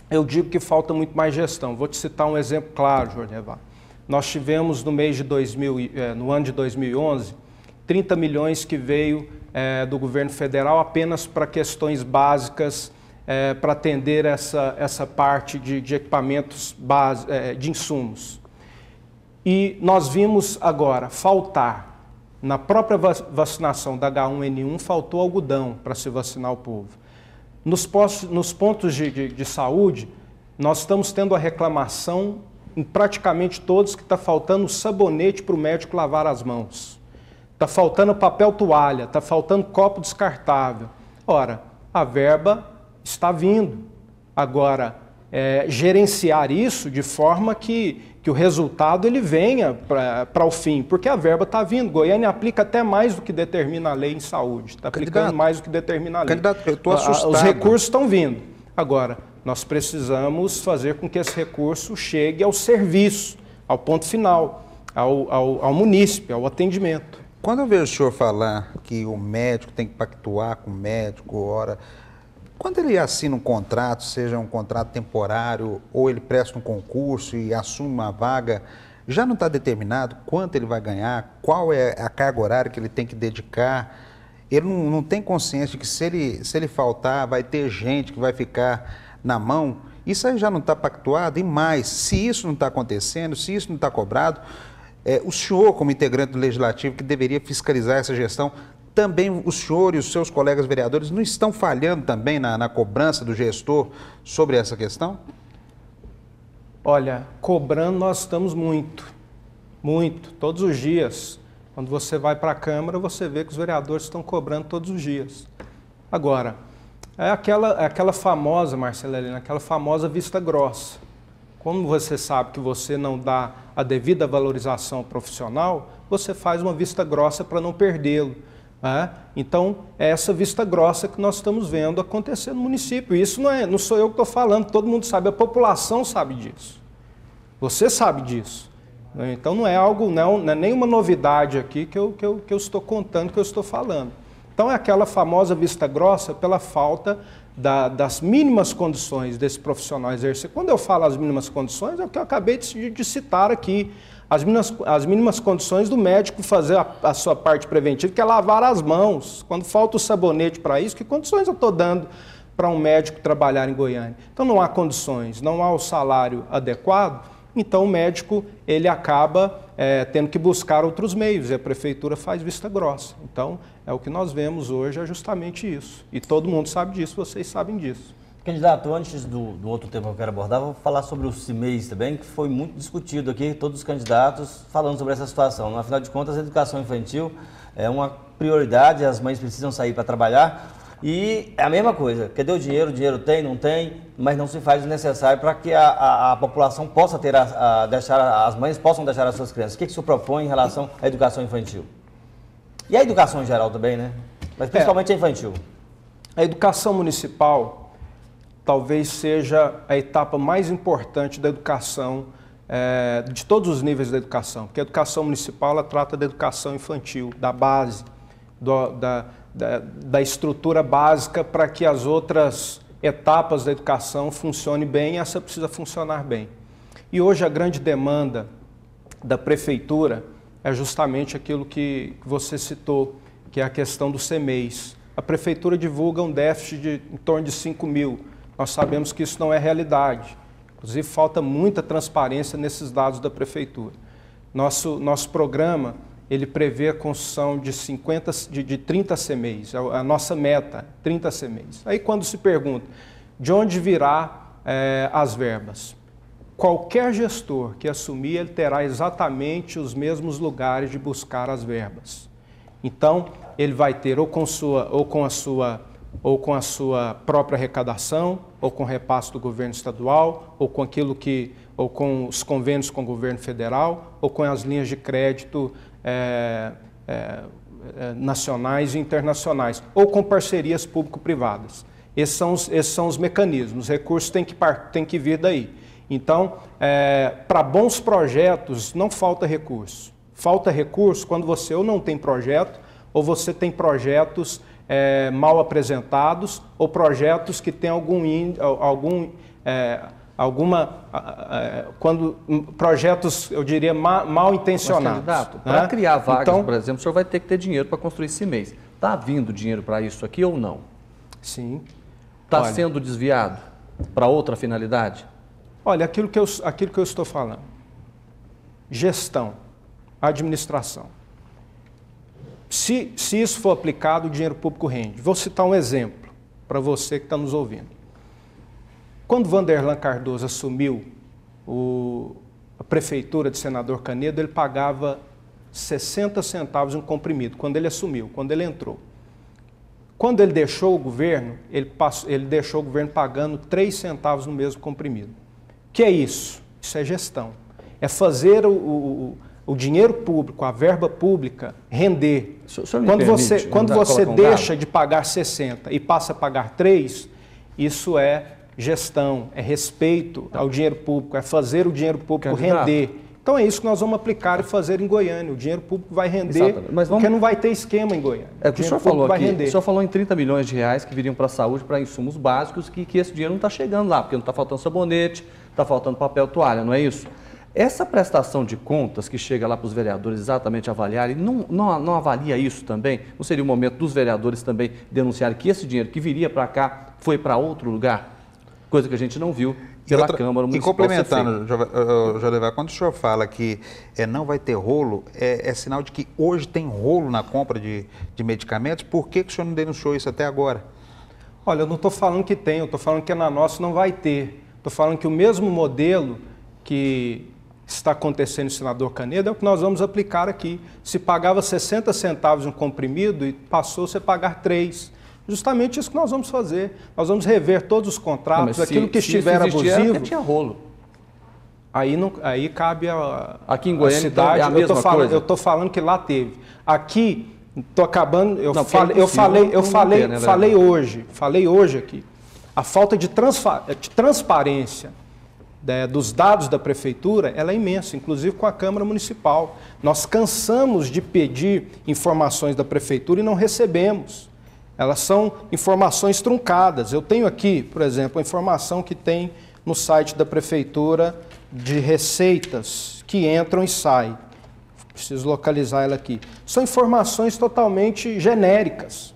eu digo que falta muito mais gestão. Vou te citar um exemplo claro, Jornevar. Nós tivemos no ano de 2011, 30 milhões que veio do governo federal apenas para questões básicas, para atender essa parte de equipamentos de insumos. E nós vimos agora faltar, na própria vacinação da H1N1, faltou algodão para se vacinar o povo. Nos pontos de saúde, nós estamos tendo a reclamação em praticamente todos que está faltando sabonete para o médico lavar as mãos. Está faltando papel toalha, está faltando copo descartável. Ora, a verba está vindo. Agora, gerenciar isso de forma que o resultado ele venha para o fim, porque a verba está vindo. Goiânia aplica até mais do que determina a lei em saúde. Está aplicando mais do que determina a lei. Candidato, eu estou assustado. Os recursos estão vindo. Agora, nós precisamos fazer com que esse recurso chegue ao serviço, ao ponto final, ao munícipe, ao atendimento. Quando eu vejo o senhor falar que o médico tem que pactuar com o médico, quando ele assina um contrato, seja um contrato temporário, ou ele presta um concurso e assume uma vaga, já não está determinado quanto ele vai ganhar, qual é a carga horária que ele tem que dedicar. Ele não tem consciência de que se ele faltar, vai ter gente que vai ficar na mão. Isso aí já não está pactuado. E mais, se isso não está acontecendo, se isso não está cobrado, o senhor, como integrante do Legislativo, que deveria fiscalizar essa gestão, também o senhor e os seus colegas vereadores não estão falhando também na cobrança do gestor sobre essa questão? Olha, cobrando nós estamos muito, todos os dias. Quando você vai para a Câmara, você vê que os vereadores estão cobrando todos os dias. Agora, aquela famosa, Marcela Helena, aquela famosa vista grossa. Como você sabe que você não dá a devida valorização profissional, você faz uma vista grossa para não perdê-lo. Então, é essa vista grossa que nós estamos vendo acontecer no município. Isso não sou eu que estou falando, todo mundo sabe, a população sabe disso. Você sabe disso. Então, não é nenhuma novidade aqui que eu estou contando, que eu estou falando. Então, é aquela famosa vista grossa pela falta das mínimas condições desse profissional exercer. Quando eu falo as mínimas condições, é o que eu acabei de citar aqui. As mínimas condições do médico fazer a sua parte preventiva, que é lavar as mãos. Quando falta o sabonete para isso, que condições eu estou dando para um médico trabalhar em Goiânia? Então não há condições, não há o salário adequado, então o médico ele acaba tendo que buscar outros meios, e a prefeitura faz vista grossa. Então o que nós vemos hoje é justamente isso. E todo mundo sabe disso, vocês sabem disso. Candidato, antes do outro tema que eu quero abordar, vou falar sobre o CIMEIs também, que foi muito discutido aqui, todos os candidatos falando sobre essa situação. Afinal de contas, a educação infantil é uma prioridade, as mães precisam sair para trabalhar e é a mesma coisa. Cadê o dinheiro? O dinheiro tem, não tem, mas não se faz o necessário para que a população possa as mães possam deixar as suas crianças. O que o senhor propõe em relação à educação infantil? E a educação em geral também, né? Mas principalmente a infantil. A educação municipal talvez seja a etapa mais importante da educação, de todos os níveis da educação, porque a educação municipal ela trata da educação infantil, da base, da estrutura básica para que as outras etapas da educação funcionem bem, e essa precisa funcionar bem. E hoje a grande demanda da prefeitura é justamente aquilo que você citou, que é a questão do CMEIs. A prefeitura divulga um déficit em torno de 5 mil. Nós sabemos que isso não é realidade. Inclusive, falta muita transparência nesses dados da prefeitura. Nosso programa, ele prevê a construção de 30 CMEIs. A nossa meta, 30 CMEIs. Aí, quando se pergunta de onde virá as verbas, qualquer gestor que assumir, ele terá exatamente os mesmos lugares de buscar as verbas. Então, ele vai ter ou com a sua própria arrecadação, ou com repasse do governo estadual, ou com os convênios com o governo federal, ou com as linhas de crédito nacionais e internacionais, ou com parcerias público-privadas. Esses são os mecanismos, os recursos têm que vir daí. Então, para bons projetos não falta recurso. Falta recurso quando você ou não tem projeto, ou você tem projetos mal apresentados, ou projetos que têm projetos, eu diria, mal intencionados. Mas, candidato, para criar vagas, então, por exemplo, o senhor vai ter que ter dinheiro para construir esse mês. Está vindo dinheiro para isso aqui ou não? Sim. Está sendo desviado para outra finalidade? Olha, aquilo que eu estou falando. Gestão, administração. Se isso for aplicado, o dinheiro público rende. Vou citar um exemplo para você que está nos ouvindo. Quando Vanderlan Cardoso assumiu a prefeitura de Senador Canedo, ele pagava 60 centavos um comprimido, quando ele assumiu, quando ele entrou. Quando ele deixou o governo, ele deixou o governo pagando 3 centavos no mesmo comprimido. O que é isso? Isso é gestão. É fazer o dinheiro público, a verba pública, render. Quando você deixa de pagar 60 e passa a pagar 3, isso é gestão, é respeito ao dinheiro público, é fazer o dinheiro público render. Então é isso que nós vamos aplicar e fazer em Goiânia. O dinheiro público vai render, porque não vai ter esquema em Goiânia. É o que o senhor falou aqui. O senhor falou em 30 milhões de reais que viriam para a saúde, para insumos básicos, que esse dinheiro não está chegando lá, porque não está faltando sabonete, está faltando papel toalha, não é isso? Essa prestação de contas que chega lá para os vereadores exatamente avaliarem, não avalia isso também? Não seria o momento dos vereadores também denunciarem que esse dinheiro que viria para cá foi para outro lugar? Coisa que a gente não viu pela Câmara Municipal. E complementando, Jodevar, quando o senhor fala que não vai ter rolo, é sinal de que hoje tem rolo na compra de medicamentos. Por que o senhor não denunciou isso até agora? Olha, eu não estou falando que tem, eu estou falando que na nossa não vai ter. Estou falando que o mesmo modelo que está acontecendo em Senador Canedo é o que nós vamos aplicar aqui. Se pagava 60 centavos um comprimido e passou-se a pagar 3. Justamente isso que nós vamos fazer. Nós vamos rever todos os contratos, aquilo que estiver abusivo. Tinha rolo. Aí cabe aqui em Goiânia, cidade. Então, é a mesma coisa. Eu estou falando que lá teve. Aqui, estou acabando. Falei hoje aqui. A falta de transparência dos dados da prefeitura, ela é imensa, inclusive com a Câmara Municipal. Nós cansamos de pedir informações da prefeitura e não recebemos. Elas são informações truncadas. Eu tenho aqui, por exemplo, a informação que tem no site da Prefeitura de receitas que entram e saem. Preciso localizar ela aqui. São informações totalmente genéricas.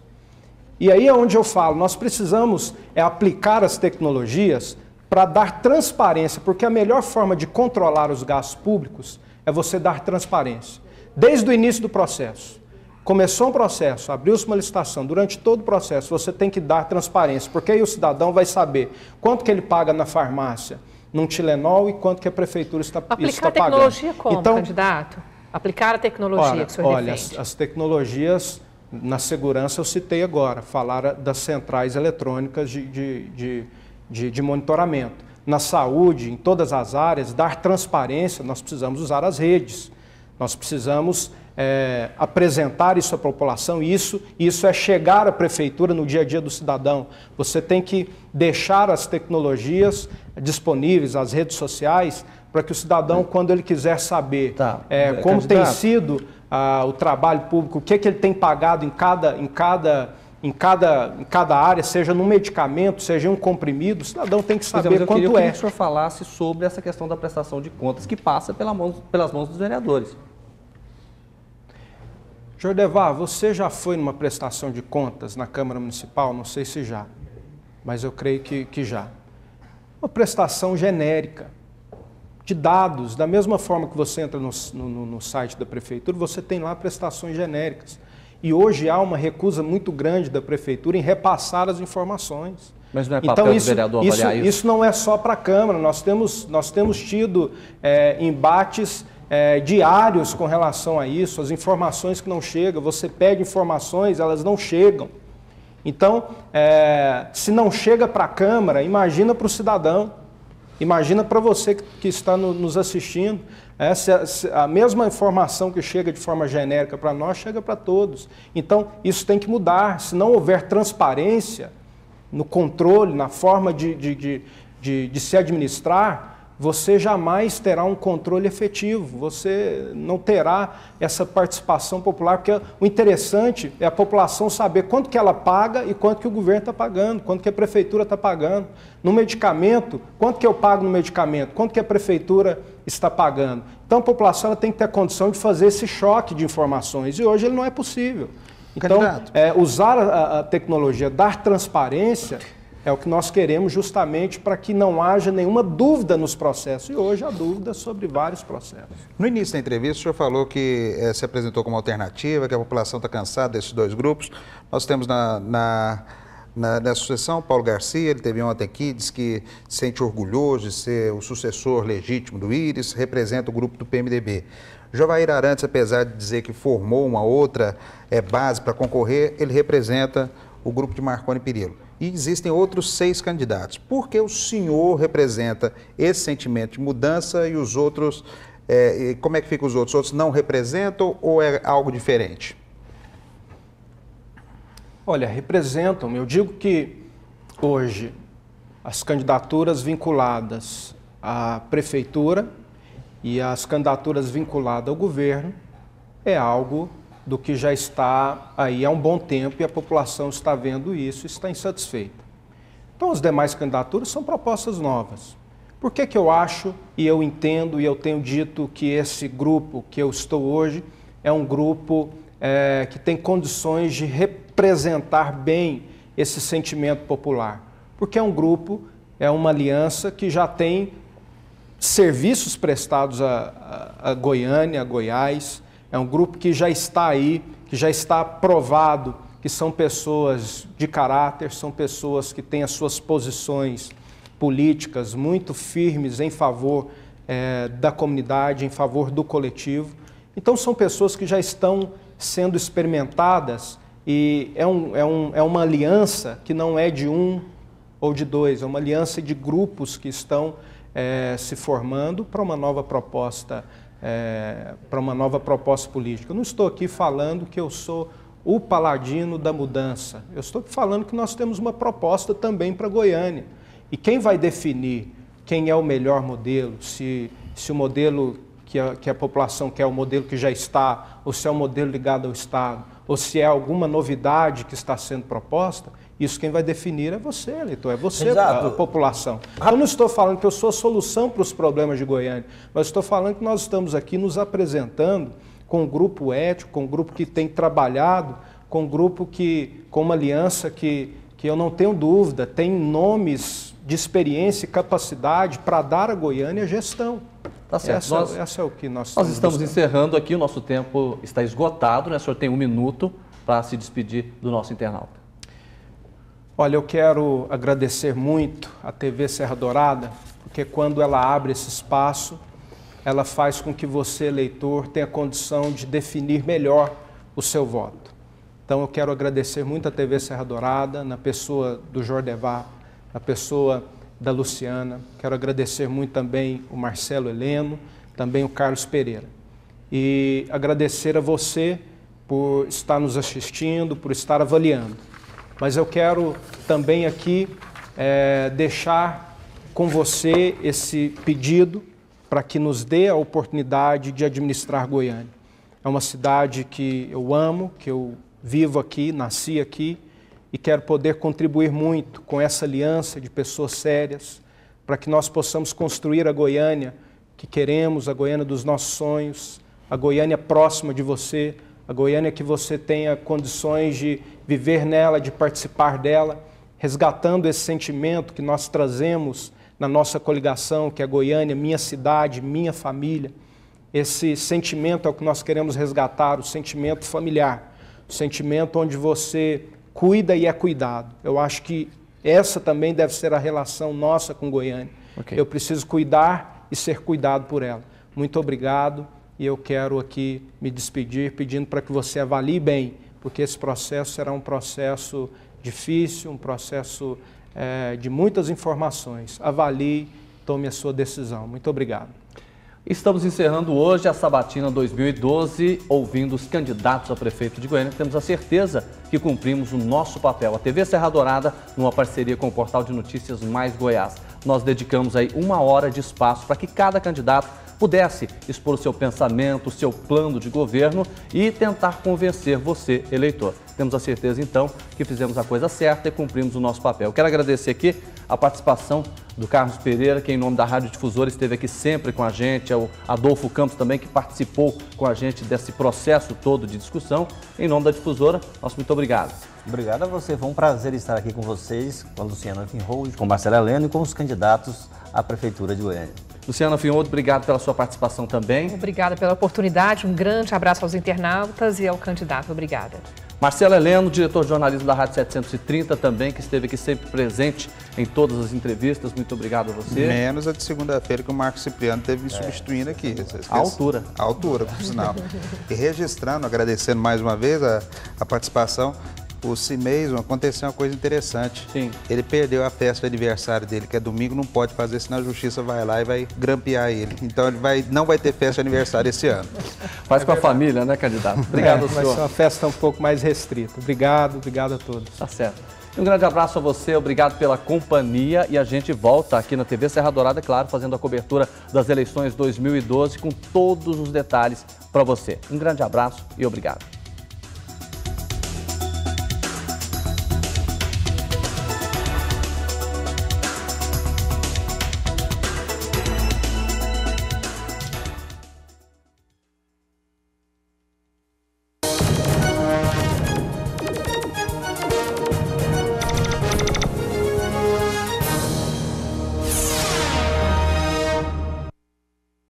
E aí é onde eu falo, nós precisamos aplicar as tecnologias para dar transparência, porque a melhor forma de controlar os gastos públicos é você dar transparência. Desde o início do processo. Começou um processo, abriu-se uma licitação, durante todo o processo você tem que dar transparência, porque aí o cidadão vai saber quanto que ele paga na farmácia, num Tilenol e quanto que a prefeitura está pagando. Aplicar a tecnologia como, candidato? Aplicar a tecnologia que o senhor defende. Olha, as tecnologias na segurança eu citei agora, falar das centrais eletrônicas de monitoramento. Na saúde, em todas as áreas, dar transparência, nós precisamos usar as redes, nós precisamos apresentar isso à população, isso é chegar à prefeitura no dia a dia do cidadão. Você tem que deixar as tecnologias disponíveis, as redes sociais, para que o cidadão, quando ele quiser saber como tem sido o trabalho público, o que ele tem pagado em cada área, seja num medicamento, seja em um comprimido, o cidadão tem que saber quanto Eu queria que o senhor falasse sobre essa questão da prestação de contas que passa pelas mãos dos vereadores. Jordevar, você já foi numa prestação de contas na Câmara Municipal? Não sei se já, mas eu creio que já. Uma prestação genérica, de dados, da mesma forma que você entra no site da Prefeitura, você tem lá prestações genéricas. E hoje há uma recusa muito grande da Prefeitura em repassar as informações. Mas não é papel do vereador avaliar isso? Isso não é só para a Câmara, nós temos tido embates diários com relação a isso, as informações que não chegam, você pede informações, elas não chegam. Então, se não chega para a Câmara, imagina para o cidadão, imagina para você que está nos assistindo, se a mesma informação que chega de forma genérica para nós, chega para todos. Então, isso tem que mudar, se não houver transparência no controle, na forma de se administrar, você jamais terá um controle efetivo, você não terá essa participação popular, porque o interessante é a população saber quanto que ela paga e quanto que o governo está pagando, quanto que a prefeitura está pagando. No medicamento, quanto que eu pago no medicamento, quanto que a prefeitura está pagando. Então a população ela tem que ter a condição de fazer esse choque de informações, e hoje ele não é possível. Então, usar a tecnologia, dar transparência, é o que nós queremos justamente para que não haja nenhuma dúvida nos processos. E hoje há dúvida sobre vários processos. No início da entrevista, o senhor falou que se apresentou como alternativa, que a população está cansada desses dois grupos. Nós temos na sucessão Paulo Garcia, ele teve ontem aqui, disse que se sente orgulhoso de ser o sucessor legítimo do Íris, representa o grupo do PMDB. Jovair Arantes, apesar de dizer que formou uma outra base para concorrer, ele representa o grupo de Marconi Perillo. E existem outros 6 candidatos. Por que o senhor representa esse sentimento de mudança e os outros, como é que ficam os outros? Os outros não representam ou é algo diferente? Olha, representam. Eu digo que hoje as candidaturas vinculadas à prefeitura e as candidaturas vinculadas ao governo é algo do que já está aí há um bom tempo e a população está vendo isso e está insatisfeita. Então, as demais candidaturas são propostas novas. Por que que eu acho e eu entendo e eu tenho dito que esse grupo que eu estou hoje é um grupo que tem condições de representar bem esse sentimento popular? Porque é um grupo, é uma aliança que já tem serviços prestados a Goiânia, a Goiás. É um grupo que já está aí, que já está provado que são pessoas de caráter, são pessoas que têm as suas posições políticas muito firmes em favor da comunidade, em favor do coletivo. Então são pessoas que já estão sendo experimentadas e é uma aliança que não é de um ou de dois, é uma aliança de grupos que estão se formando para uma nova proposta política. Eu não estou aqui falando que eu sou o paladino da mudança. Eu estou falando que nós temos uma proposta também para Goiânia. E quem vai definir quem é o melhor modelo, se o modelo que a população quer é o modelo que já está, ou se é o modelo ligado ao Estado, ou se é alguma novidade que está sendo proposta, isso quem vai definir é você, eleitor, é você, a população. Eu não estou falando que eu sou a solução para os problemas de Goiânia, mas estou falando que nós estamos aqui nos apresentando com um grupo ético, com um grupo que tem trabalhado, com um grupo com uma aliança que eu não tenho dúvida, tem nomes de experiência e capacidade para dar a Goiânia gestão. Tá certo. Essa é o que nós estamos encerrando aqui, o nosso tempo está esgotado, né? O senhor tem 1 minuto para se despedir do nosso internauta. Olha, eu quero agradecer muito à TV Serra Dourada, porque quando ela abre esse espaço, ela faz com que você, eleitor, tenha condição de definir melhor o seu voto. Então eu quero agradecer muito à TV Serra Dourada, na pessoa do Jordevar, na pessoa da Luciana. Quero agradecer muito também o Marcelo Heleno, também o Carlos Pereira. E agradecer a você por estar nos assistindo, por estar avaliando. Mas eu quero também aqui deixar com você esse pedido para que nos dê a oportunidade de administrar Goiânia. É uma cidade que eu amo, que eu vivo aqui, nasci aqui e quero poder contribuir muito com essa aliança de pessoas sérias para que nós possamos construir a Goiânia que queremos, a Goiânia dos nossos sonhos, a Goiânia próxima de você, a Goiânia que você tenha condições de viver nela, de participar dela, resgatando esse sentimento que nós trazemos na nossa coligação, que é Goiânia, minha cidade, minha família. Esse sentimento é o que nós queremos resgatar, o sentimento familiar, o sentimento onde você cuida e é cuidado. Eu acho que essa também deve ser a relação nossa com Goiânia. Okay. Eu preciso cuidar e ser cuidado por ela. Muito obrigado. E eu quero aqui me despedir pedindo para que você avalie bem, porque esse processo será um processo difícil, um processo de muitas informações. Avalie, tome a sua decisão. Muito obrigado. Estamos encerrando hoje a Sabatina 2012, ouvindo os candidatos a prefeito de Goiânia. Temos a certeza que cumprimos o nosso papel. A TV Serra Dourada, numa parceria com o portal de notícias Mais Goiás. Nós dedicamos aí 1 hora de espaço para que cada candidato pudesse expor o seu pensamento, o seu plano de governo e tentar convencer você, eleitor. Temos a certeza, então, que fizemos a coisa certa e cumprimos o nosso papel. Quero agradecer aqui a participação do Carlos Pereira, que em nome da Rádio Difusora esteve aqui sempre com a gente, ao Adolfo Campos também, que participou com a gente desse processo todo de discussão. Em nome da Difusora, nosso muito obrigado. Obrigado a você, foi um prazer estar aqui com vocês, com a Luciana Finhold, com Marcelo Heleno e com os candidatos à Prefeitura de Goiânia. Luciana Finhold, obrigado pela sua participação também. Obrigada pela oportunidade, um grande abraço aos internautas e ao candidato. Obrigada. Marcelo Heleno, diretor de jornalismo da Rádio 730 também, que esteve aqui sempre presente em todas as entrevistas. Muito obrigado a você. Menos a de segunda-feira que o Marcos Cipriano teve me substituindo aqui. A altura. A altura, por sinal. E registrando, agradecendo mais uma vez a participação. O Cimeison, aconteceu uma coisa interessante. Sim. Ele perdeu a festa de aniversário dele, que é domingo, não pode fazer, senão a justiça vai lá e vai grampear ele. Então ele não vai ter festa de aniversário esse ano. Faz com a família, né, candidato? Obrigado ao senhor. Vai ser uma festa um pouco mais restrita. Obrigado a todos. Tá certo. Um grande abraço a você, obrigado pela companhia e a gente volta aqui na TV Serra Dourada, claro, fazendo a cobertura das eleições 2012 com todos os detalhes para você. Um grande abraço e obrigado.